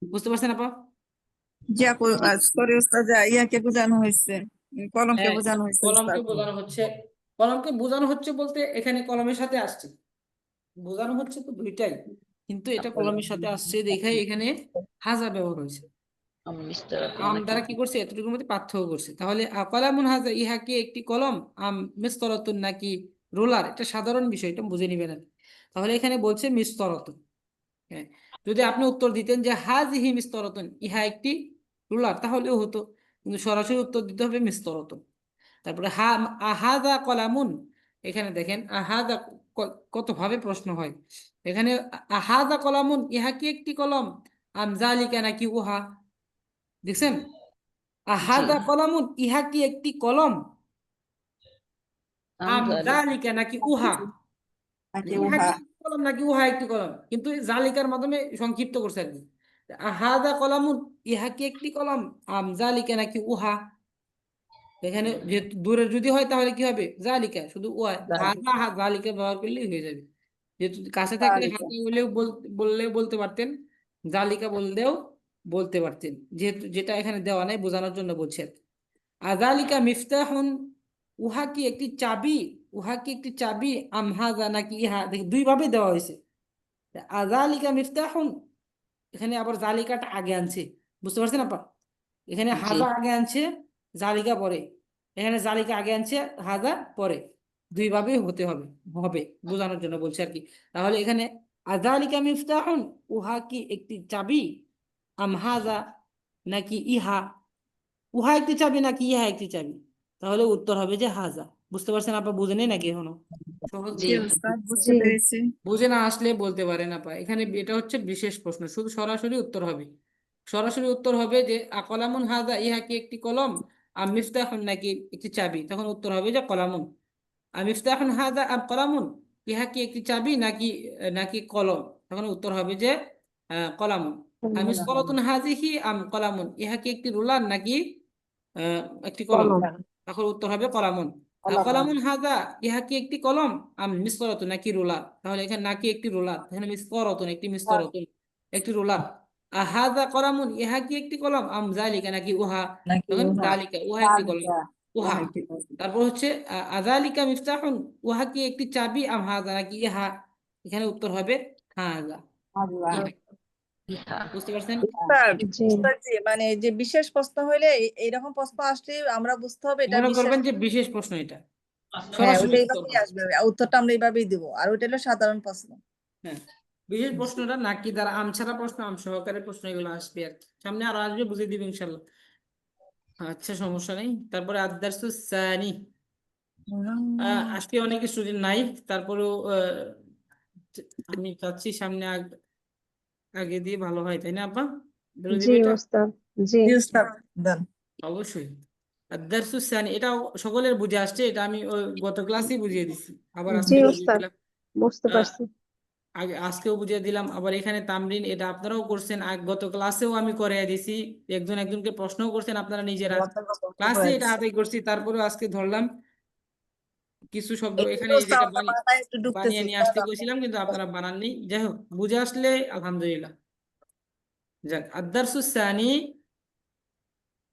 বুঝতে পারছেন আপা? জি আপু, সরি ওস্তাদ, ইয়াকে বোঝানো হয়েছে, কলমকে হ্যাঁ, বোঝানো হয়েছে কলমকে ওস্তাদ। বোঝানো হচ্ছে। কলমকে বোঝানো হচ্ছে বলতে এখানে কলমের সাথে আসছে, বোঝানো হচ্ছে তো দুইটাই, কিন্তু এটা কলমের সাথে আসছে দেখে এখানে হাজা ব্যবহার হয়েছে। মিস্তরাতুন আম নাকি দ্বারা কি করছে, এতটুকুর মধ্যে পার্থক্য করছে। তাহলে কলামুন হাজা, ইহা কি একটি কলম, মিস্তরাতুন নাকি রোলার, এটা সাধারণ বিষয়, এটা বুঝে নিবেন আর কি। তাহলে এখানে বলছে মিস্তরাতুন। হ্যাঁ, যদি আপনি উত্তর দিতেন যে হাজিহি মিস্তরাতুন, ইহা একটি রুলার, তাহলেও হতো, কিন্তু সরাসরি উত্তর দিতে হবে মিস্তরাতুন। তারপরে আহাদা কলামুন, এখানে দেখেন আহাদা কত ভাবে প্রশ্ন হয়। এখানে আহাদা কলামুন, ইহা কি একটি কলম, জালিকা নাকি উহা। দেখছেন? জি আহাদা কলামুন, ইহা কি একটি কলম, আমজালি জালিকা নাকি উহা। নাকি ইহা উহা। কি একটি কলম নাকি উহা একটি কলম, কিন্তু জালিকার মাধ্যমে সংক্ষিপ্ত করছে আর কি। আহাদা কলামুন, ইহা কি একটি কলম, জালিকা নাকি উহা। এখানে যেহেতু দূরে যদি হয় তাহলে কি হবে, জালিকা, শুধু উহা, হাজা জালিকা ব্যবহার করলেই হয়ে যাবে। যেহেতু কাছে থাকলে জালিকা। হাজা হলেও বললেও বলতে পারতেন, জালিকা বললেও বলতে পারতেন, যেহেতু যেটা এখানে দেওয়া নাই বোঝানোর জন্য বলছি আর কি। আযালিকা মিফতাহুন, উহা কি একটি চাবি, উহা কি একটি চাবি, হাযা নাকি ইহা। দেখি দুই ভাবে দেওয়া হয়েছে। আযালিকা মিফতাহুন, এখানে আবার জালিকাটা আগে আনছে। বুঝতে পারছেন আপা? এখানে জি হাজা আগে আনছে, জালিকা পরে। এখানে জালিকা আগে আনছে, হাজা পরে। দুই ভাবে হতে হবে, হবে বোঝানোর জন্য বলছে আর কি। তাহলে এখানে আযালিকা মিফতাহুন, উহা কি একটি চাবি, হাযা নাকি ইহা, উহা একটি চাবি নাকি ইহা একটি চাবি। তাহলে উত্তর হবে যে হাজা। বুঝতে পারছেন আপা? বুঝে নেই নাকি এখনো? সহজ জি জি বিষয়। ওস্তাদ, বুঝতে জি পেরেছি। বুঝে না আসলে বলতে পারেন আপা, এখানে এটা হচ্ছে বিশেষ প্রশ্ন, শুধু সরাসরি উত্তর হবে। সরাসরি উত্তর হবে যে কলামুন হাজা, ইহা কি একটি কলম, মিফতাহুন নাকি একটি চাবি, তখন উত্তর হবে যে কলামুন। মিফতাহুন হাজা কলামুন, ইহা কি একটি চাবি নাকি নাকি কলম, তখন উত্তর হবে যে কলামুন। মিসকালাতুন হাজিহি কলামুন, ইহা কি একটি রুলার নাকি একটি কলম, কলম তখন উত্তর হবে কলামুন। কলম কলামুন হাজা, ইহা কি একটি কলম, মিসকালাতুন নাকি রুলার, তাহলে এখানে নাকি একটি রুলার, এখানে মিসকালাতুন একটি মিসকালাতুন একটি রুলার। হাজা কলামুন, ইহা কি একটি কলম, জালিকা নাকি উহা, নাকি তখন উহা। জালিকা, উহা একটি কলম, জালিকা। উহা। উহা একটি কলম। তারপর হচ্ছে আযালিকা মিফতাহুন, উহা কি একটি চাবি, হাযা নাকি ইহা, এখানে উত্তর হবে হাযা, আল্লাহ। ইহা। ইহা বুঝতে পারছেন? উস্তাদ, জি উস্তাদ জি, মানে যে বিশেষ প্রশ্ন হইলে এইরকম প্রশ্ন আসলে আমরা বুঝতে হবে এটা মনে বিশেষ। করবেন যে বিশেষ প্রশ্ন এটা, হ্যাঁ, সরাসরি ওটা উত্তর এইভাবেই হবে। আসবে, উত্তরটা আমরা এইভাবেই দিব, আর ওটা হলো সাধারণ প্রশ্ন। হ্যাঁ, বিশেষ প্রশ্নটা নাকি দ্বারা ছাড়া প্রশ্ন, সহকারে প্রশ্ন, এগুলো আসবে আর কি। সামনে আরো আসবে, বুঝিয়ে দিবে ইনশাল্লাহ। আচ্ছা, সমস্যা নেই। তারপরে আদ-দারসুস সানি, আজকে অনেক স্টুডেন্ট নাই, তারপরেও আমি চাচ্ছি সামনে আগে দিয়ে ভালো হয়, তাই না আপা? বলে জি দিবে এটা ওস্তাদ জি জি উস্তাদ, দেন। অবশ্যই। আদ-দারসুস সানি, এটাও সকলের বুঝে আসছে, এটা আমি ওই গত ক্লাসেই বুঝিয়ে দিছি, আবার জি আজকে বুঝিয়ে ওস্তাদ, দিলাম। বুঝতে আহ, পারছি। আজকেও বুঝিয়ে দিলাম, আবার এখানে তামরিন, এটা আপনারাও করছেন, গত ক্লাসেও আমি করিয়ে দিছি, একজন একজনকে প্রশ্নও করছেন আপনারা নিজেরা, ক্লাসে এটা আদায় করছি, তারপরেও আজকে ধরলাম কিছু শব্দ এখানে যেটা মাথায় একটু বানিয়ে ঢুকতেছে নিয়ে আসতে কইছিলাম কিন্তু আপনারা বানাননি, যাই হোক বুঝে আসলে আলহামদুলিল্লাহ। যাক, আদ-দারসুস সানি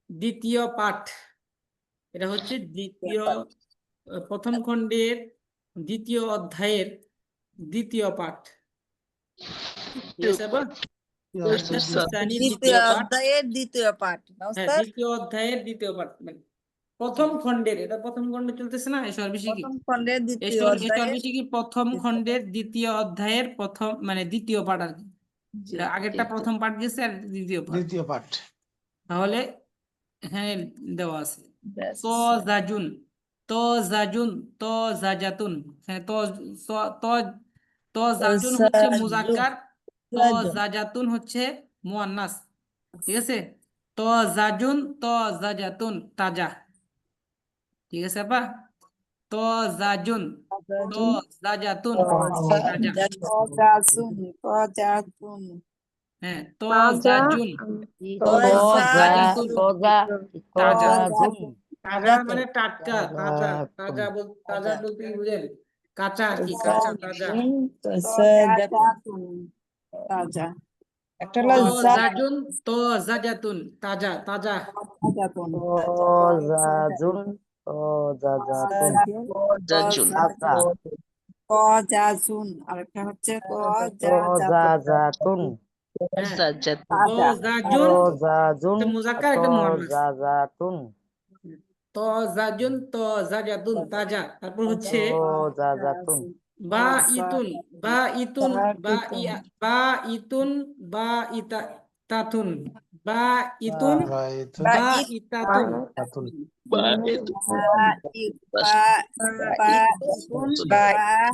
দ্বিতীয় পাঠ, এটা হচ্ছে প্রথম খণ্ডের দ্বিতীয় অধ্যায়ের দ্বিতীয় পাঠ, ঠিক আছে আপা? আদ-দারসুস সানি দ্বিতীয় দ্বিতীয় পাঠ, অধ্যায়ের দ্বিতীয় পাঠ না হ্যাঁ ওস্তাদ? দ্বিতীয় অধ্যায়ের দ্বিতীয় পাঠ, মানে প্রথম খণ্ডের, এটা প্রথম খণ্ডে চলতেছে না এসব বেশি কি, প্রথম খণ্ডের দ্বিতীয় এসব অধ্যায়ের বেশি কি প্রথম দ্বিতীয় খণ্ডের দ্বিতীয় অধ্যায়ের প্রথম মানে দ্বিতীয় পাঠ আর কি, জি, এটা আগেরটা দ্বিতীয়। প্রথম পাঠ গেছে আর দ্বিতীয় পাঠ, দ্বিতীয় পাঠ। তাহলে হ্যাঁ দেওয়া আছে। ব্যাস। তো জাজুন, তো জাজুন, তো জাজাতুন, হ্যাঁ তো তো জাজুন হচ্ছে মুজাক্কার, তো জাজুন। জাজাতুন হচ্ছে মুয়ান্নাস, ঠিক আছে? তো জাজুন, তো জাজাতুন তাজা, ঠিক আছে আপা? তো জাজুন, তো জাজাতুন তাজা, হ্যাঁ তো তাজা, জাজুন, তো জাজাতুন তাজা, তাজা মানে টাটকা, তাজা, তাজা বলতে কি বুঝেন? কাঁচা আর কি, কাঁচা তাজা। একটা তো হলো জাজুন, তো জাজাতুন তাজা, তাজা। জাজুন জাজাতুন জাজুন, কজাজুন, আরেকটা হচ্ছে জাজাতুন হ্যাঁ সাজ্জাতুন, তো জাজুন জাজুন একটা মুজাক্কার, একটা মুয়ান্নাস। জাজাতুন তো জাজুন, তো জাজাতুন তাজা, তারপর হচ্ছে জাজাতুন বা ইতুন, বা ইতুন, বা ইতুন, বা ইতা তাতুন, বা ইতুন, রায়তুন বা ইতাতুন, তাতুন বাঈতুন,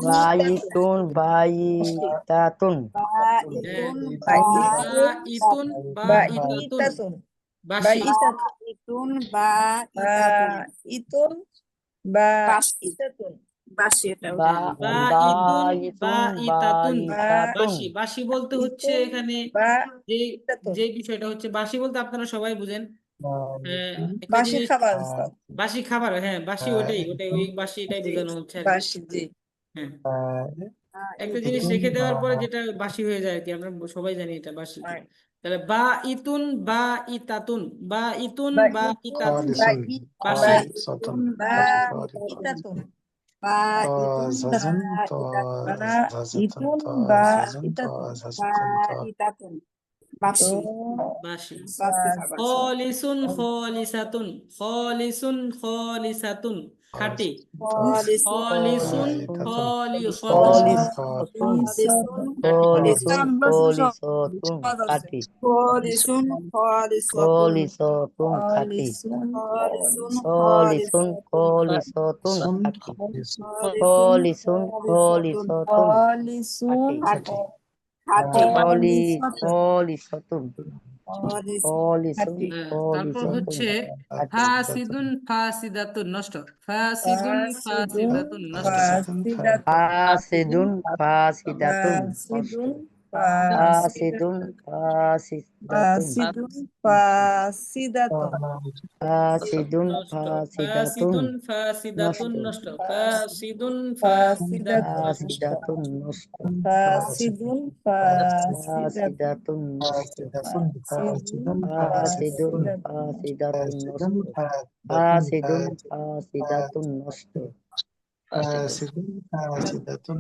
বাইতুন বাইতাতুন হ্যাঁ বা ইতুন, বা ইতাতুন বাসি, বা বা ইতুন, বা ইতাতুন বাইতাতুন বাসি। বাসি বলতে হচ্ছে এখানে যে যে বিষয়টা হচ্ছে, বাসি বলতে আপনারা সবাই বুঝেন, একটা বাসি জিনিস খাবার বাসি খাবার, হ্যাঁ বাসি, ওটাই ওটাই ওই বাসি, এটাই বোঝানো হচ্ছে আর কি। বাসি, জি। হ্যাঁ একটা জিনিস রেখে দেওয়ার পরে যেটা বাসি হয়ে যায় আর কি, আমরা সবাই জানি এটা বাসি। তাহলে বা ইতুন, বা ইতাতুন, বা ইতুন, বা ইতাতুন বাসি। খালিসুন ইতাতুন জাজুন জাজাতুন বাসি। বাসি। বাসি খাবার। খলিসুন খলিসাতুন, খলিসুন খলিসাতুন খাঁটি। খলিসুন খলিসাতুন খলিসতুন খাঁটি। খলিসতুন খাঁটি খলিসতুন খাঁটি খলিসুন খলিসতুন খাঁটি খলিসুন খলিসতুন খাঁটি খলিসতুন খলিসুন তারপর খলিসতুন হচ্ছে খাঁটি ফাসিদুন ফাসিদাতুন নষ্ট, ফাসিদুন ফাসিদাতুন নষ্ট, ফাসিদুন ফাসিদাতুন নষ্ট ফাসিদুন ফাসিদাতুন ফাসিদুন নষ্ট, ফাসিদাতুন ফাসিদুন ফাসিদাতুন নষ্ট নষ্ট, ফাসিদুন ফাসিদাতুন নষ্ট। ফাসিদাতুন নষ্ট ফাসিদাতুন নষ্ট ফাসিদুন ফাসিদাতুন নষ্ট ফাসিদুন ফাসিদাতুন নষ্ট ফাসিদাতুন,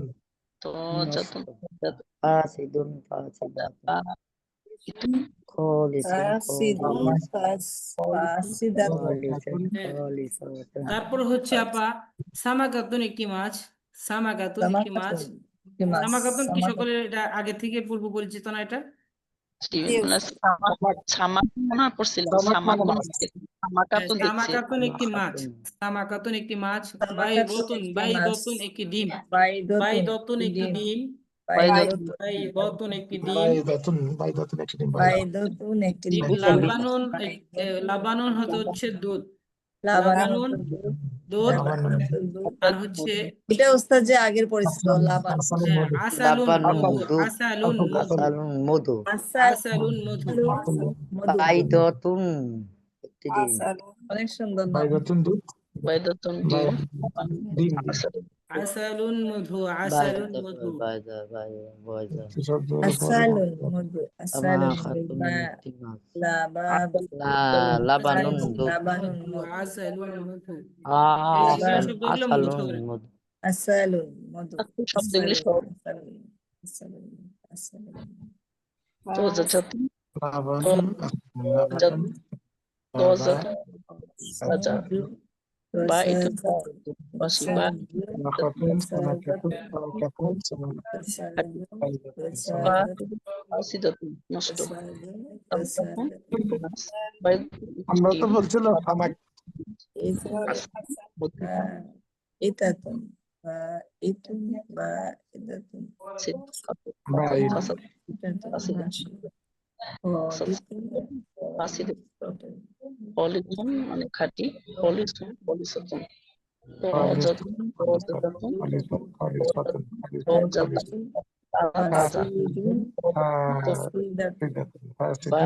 তো নষ্ট জাতুন, ফাসিদুন ফাসিদাতুন খলিসুন খলিসতুন তারপর হচ্ছে আপা সামাকাতুন একটি মাছ, সামাকাতুন একটি মাছ। সামাকাতুন কি সকলের এটা আগে থেকে পূর্ব পরিচিত না এটা? মনে পড়ছিলাম, সামাকাতুন দেখছি। সামাকাতুন একটি মাছ, সামাকাতুন একটি মাছ। বাইদতুন একটি ডিম, বাইদতুন একটি ডিম, বাইদতুন একটি ডিম। বাইদাতুন একটি ডিম লাবানুন, লাবানুন হচ্ছে দুধ, লাবানুন দুধ, লাবানুন আর হচ্ছে এটা উস্তাদ যে আগের পরিচিত লাবান হ্যাঁ, আসালুন লাবানুন মধু, দুধ আসালুন মধু, আসালুন মধু আসালুন মধু। মধু বাইদতুন একটি ডিম অনেক সুন্দর নাম বাইদাতুন দুধ বাইদাতুন ডিম ডিম আসল আসালুন মধু, আসালুন বাইদা মধু। বাইদা বাইদা বাইদা একটি শব্দ হলো আসালুন মধু আমা আসালুন খাতুন বা তিমাস লাবাব লাবানুন দুধ লাবানুন মধু, মধু আসালুন মধু। এগুলো শব্দগুলো মুখস্থ আসালুন করেন। মধু আসালুন মধু শব্দগুলি সব আসালুন আসালুন আসালুন তোজাতুন লাবানুন লাবানুন তোজাতুন সাজা বাইতুন পাশি বা নাকাতুন সানাকাতুন সানাকাতুন বা আসিদাতুন নষ্ট তামতাকুন বাইতুন আমরা তো ডিম বলছিলাম সামাক ইতাতুন বা ইতুন বা ইতাতুন বাইদ পলিথন মানে খাঁটি পলিথন পলিথন তোজাতুন তোজাতুন খালিসাতুন তোজাতুন তাজা বা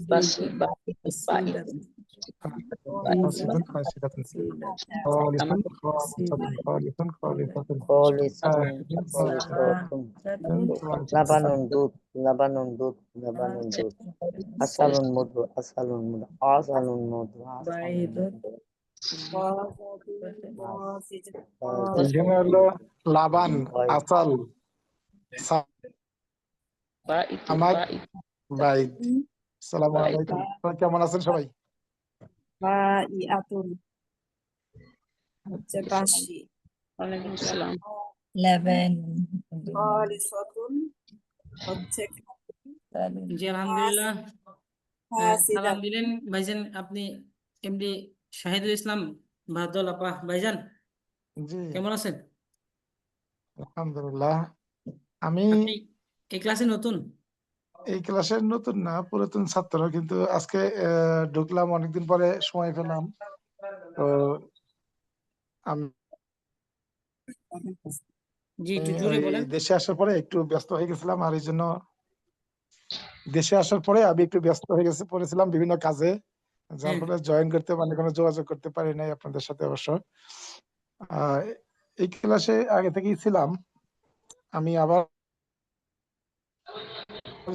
বাসি বা বাইতুন লাবানুন দুধ লাবানুন দুধ লাবানুন দুধ আসালুন মধু আসালুন মধু আসালুন মধু এখানে হলো লাবান আসাল বাইতুন সামাক বাইতুন বাইদ। আসসালামু আলাইকুম, কেমন আছেন সবাই? হচ্ছে বাসি ওয়ালাইকুম আসসালাম লেবেন জি আলহামদুলিল্লাহ। সালাম দিলেন ভাইজান আপনি এমডি শাহিদুল ইসলাম বাদল আপা। ভাইজান জি কেমন আছেন? আলহামদুলিল্লাহ। আমি আপনি এই ক্লাসে নতুন? এই ক্লাসের নতুন না, পুরাতন ছাত্র, কিন্তু আজকে ঢুকলাম, অনেকদিন পরে সময় পেলাম। তো আমি জি একটু জোরে ওই বলেন। দেশে আসার পরে একটু ব্যস্ত হয়ে গেছিলাম, আর এই জন্য দেশে আসার পরে আমি একটু ব্যস্ত হয়ে পড়েছিলাম বিভিন্ন কাজে, যার ফলে জয়েন করতে মানে কোনো যোগাযোগ করতে পারি নাই আপনাদের সাথে। অবশ্য এই ক্লাসে আগে থেকেই ছিলাম, আমি আবার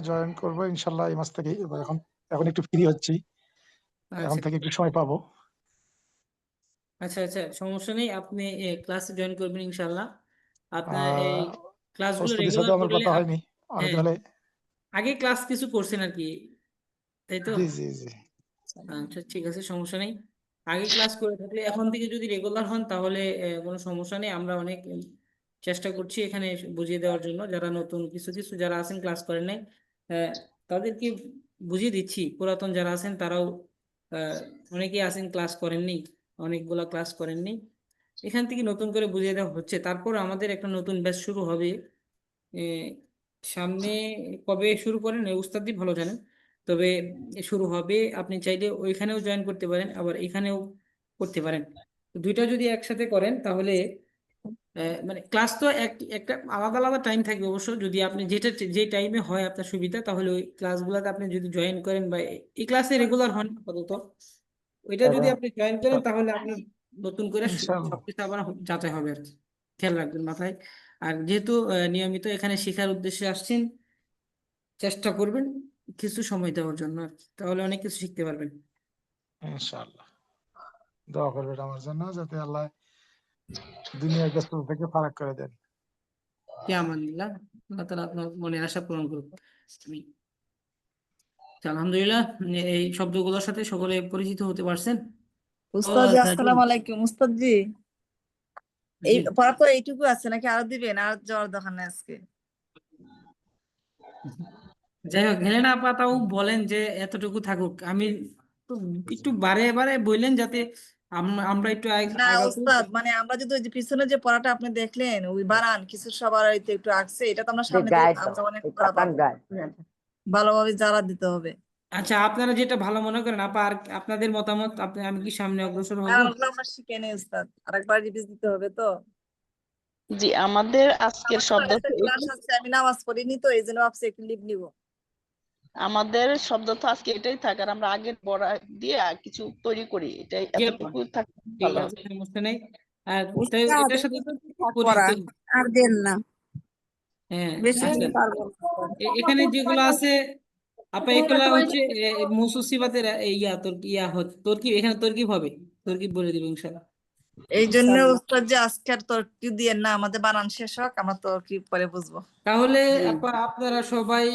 জয়েন করবো ইনশাল্লাহ এই মাস থেকে। এখন এখন একটু ফ্রি হচ্ছি, এখন আচ্ছা থেকে একটু সময় পাবো। আচ্ছা আচ্ছা, সমস্যা নেই, আপনি ক্লাসে জয়েন করবেন ইনশাল্লাহ। আপনার এই ক্লাসগুলো প্রস্তুতির সাথে রেগুলার আমার করলে কথা হয়নি অনেক হ্যাঁ, হলে। আগে ক্লাস কিছু করছেন আর কি, তাই তো? জি জি জি আচ্ছা ঠিক আছে, সমস্যা নেই। আগে ক্লাস করে থাকলে এখন থেকে যদি রেগুলার হন তাহলে কোনো সমস্যা নেই। আমরা অনেক চেষ্টা করছি এখানে বুঝিয়ে দেওয়ার জন্য। যারা নতুন কিছু কিছু যারা আছেন ক্লাস করেন নাই আহ, তাদেরকে বুঝিয়ে দিচ্ছি। পুরাতন যারা আছেন তারাও অনেকেই আছেন ক্লাস করেননি, অনেকগুলা ক্লাস করেননি, এখান থেকে নতুন করে বুঝিয়ে দেওয়া হচ্ছে। তারপর আমাদের একটা নতুন ব্যাচ শুরু হবে এ, সামনে। কবে শুরু করেন উস্তাদি ভালো জানেন, তবে শুরু হবে। আপনি চাইলে ওইখানেও জয়েন করতে পারেন, আবার এখানেও করতে পারেন। তো দুইটা যদি একসাথে করেন তাহলে মানে ক্লাস তো একটা আলাদা আলাদা টাইম থাকবে অবশ্য। যদি আপনি যে টাইমে হয় আপনার সুবিধা, তাহলে ওই ক্লাসগুলোতে আপনি যদি জয়েন করেন বা এই ক্লাসে রেগুলার হন আপাতত, ওইটা যদি আপনি জয়েন করেন তাহলে আপনার নতুন করে ইনশাল্লাহ। সবকিছু আবার যাচাই হবে আর কি। খেয়াল রাখবেন মাথায়। আর যেহেতু নিয়মিত এখানে শেখার উদ্দেশ্যে আসছেন, চেষ্টা করবেন কিছু সময় দেওয়ার জন্য আর কি। তাহলে অনেক কিছু শিখতে পারবেন। ইনশাআল্লাহ দোয়া করবেন আমার জন্য, যাতে আল্লাহ দুনিয়ার ব্যস্ততা থেকে ফারাক করে দেন। আলহামদুলিল্লাহ, আল্লাহ তাআলা আপনার মনের আশা পূরণ করুক। আমি আলহামদুলিল্লাহ এই শব্দগুলোর সাথে সকলে পরিচিত হতে পারছেন। উস্তাদ জি আসসালামু আলাইকুম। উস্তাদ জি এই জি পড়া তো এইটুকু আছে নাকি আরো দিবেন? আর যাওয়ার দরকার নেই আজকে? যাই হোক, হেলেনা আপা তাও বলেন যে এতটুকু থাকুক। আমি তো একটু বারে বারে বললেন যাতে আমরা একটু না আগাতে। উস্তাদ, মানে আমরা যদি ওই যে পিছনে যে পড়াটা আপনি দেখলেন ওই বানান কিছু সবার হইতে একটু আঁকছে, এটা তো আমরা সামনে দিয়ে গাইড আমরা অনেক এই পড়া পাতান পাবো, গাইড ভালোভাবে জ্বালা দিতে হবে। আচ্ছা, আপনারা যেটা ভালো মনে করেন আপা, আর আপনাদের মতামত, আমি কি সামনে অগ্রসর হব? আর ওগুলো আমরা শিখে নেই উস্তাদ, আরেকবার রিভিজ দিতে হবে তো। জি, আমাদের আজকের আমার তো শব্দ একটা ক্লাস আছে, আমি নামাজ পড়িনি তো এই জন্য ভাবছি একটু লিভ নিব। আমাদের শব্দ তো আজকে এটাই থাক, আর আমরা আগের পড়া দিয়ে আর কিছু তৈরি করি, এটাই জি আপা, এতটুকু থাকলে ঠিক ভালো আছে, হবে। সমস্যা নেই। আর তাই উস্তাদ এটার সাথে পড়া পরিচিত। আর দেন না, হ্যাঁ, বেশি আচ্ছা, দিন পারবো না। এখানে যেগুলো আছে আপা, এগুলা হচ্ছে মুসুসিবাতের ইয়া তোর ইয়া তোর কি এখানে তরকিব হবে, তরকিব বলে দিব ইনশাআল্লাহ। এই জন্য ইনশাআল্লাহ। উস্তাদ যে আজকে আর তর্কি দিয়ে না, আমাদের বানান শেষ হোক, আমরা তর্কি পরে বুঝবো। তাহলে জি আপা আপনারা সবাই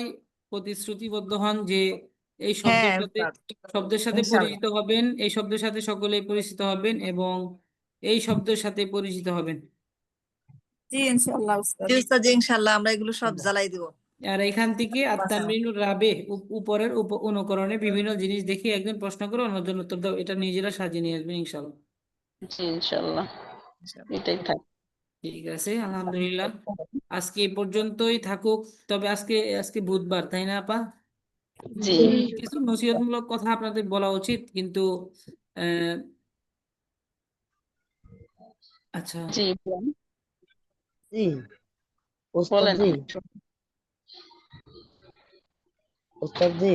প্রতিশ্রুতিবদ্ধ হন যে এই হ্যাঁ শব্দের সাথে ইনশাআল্লাহ। পরিচিত হবেন, এই শব্দের সাথে সকলেই পরিচিত হবেন এবং এই শব্দের সাথে পরিচিত হবেন। জি ইনশাআল্লাহ উস্তাদ। জি উস্তাদ, জি ইনশাআল্লাহ আমরা এগুলো সব জ্বালাই দিব। আর এখান থেকে আত-তামরিনুর রাবে উপরের অনুকরণে বিভিন্ন জিনিস দেখে একজন প্রশ্ন করে অন্যজন উত্তর দাও, এটা নিজেরা সাজিয়ে নিয়ে আসবেন ইনশাআল্লাহ। জি ইনশাল্লাহ, এটাই থাক। ঠিক আছে, আলহামদুলিল্লাহ, আজকে এই পর্যন্তই থাকুক। তবে আজকে আজকে বুধবার, তাই না আপা? জি কিছু নসিহতমূলক কথা আপনাদের বলা উচিত, কিন্তু আহ, আচ্ছা, জি বলেন। জি ওস্তাদ বলেন জি, আমি শুনি। ওস্তাদ জি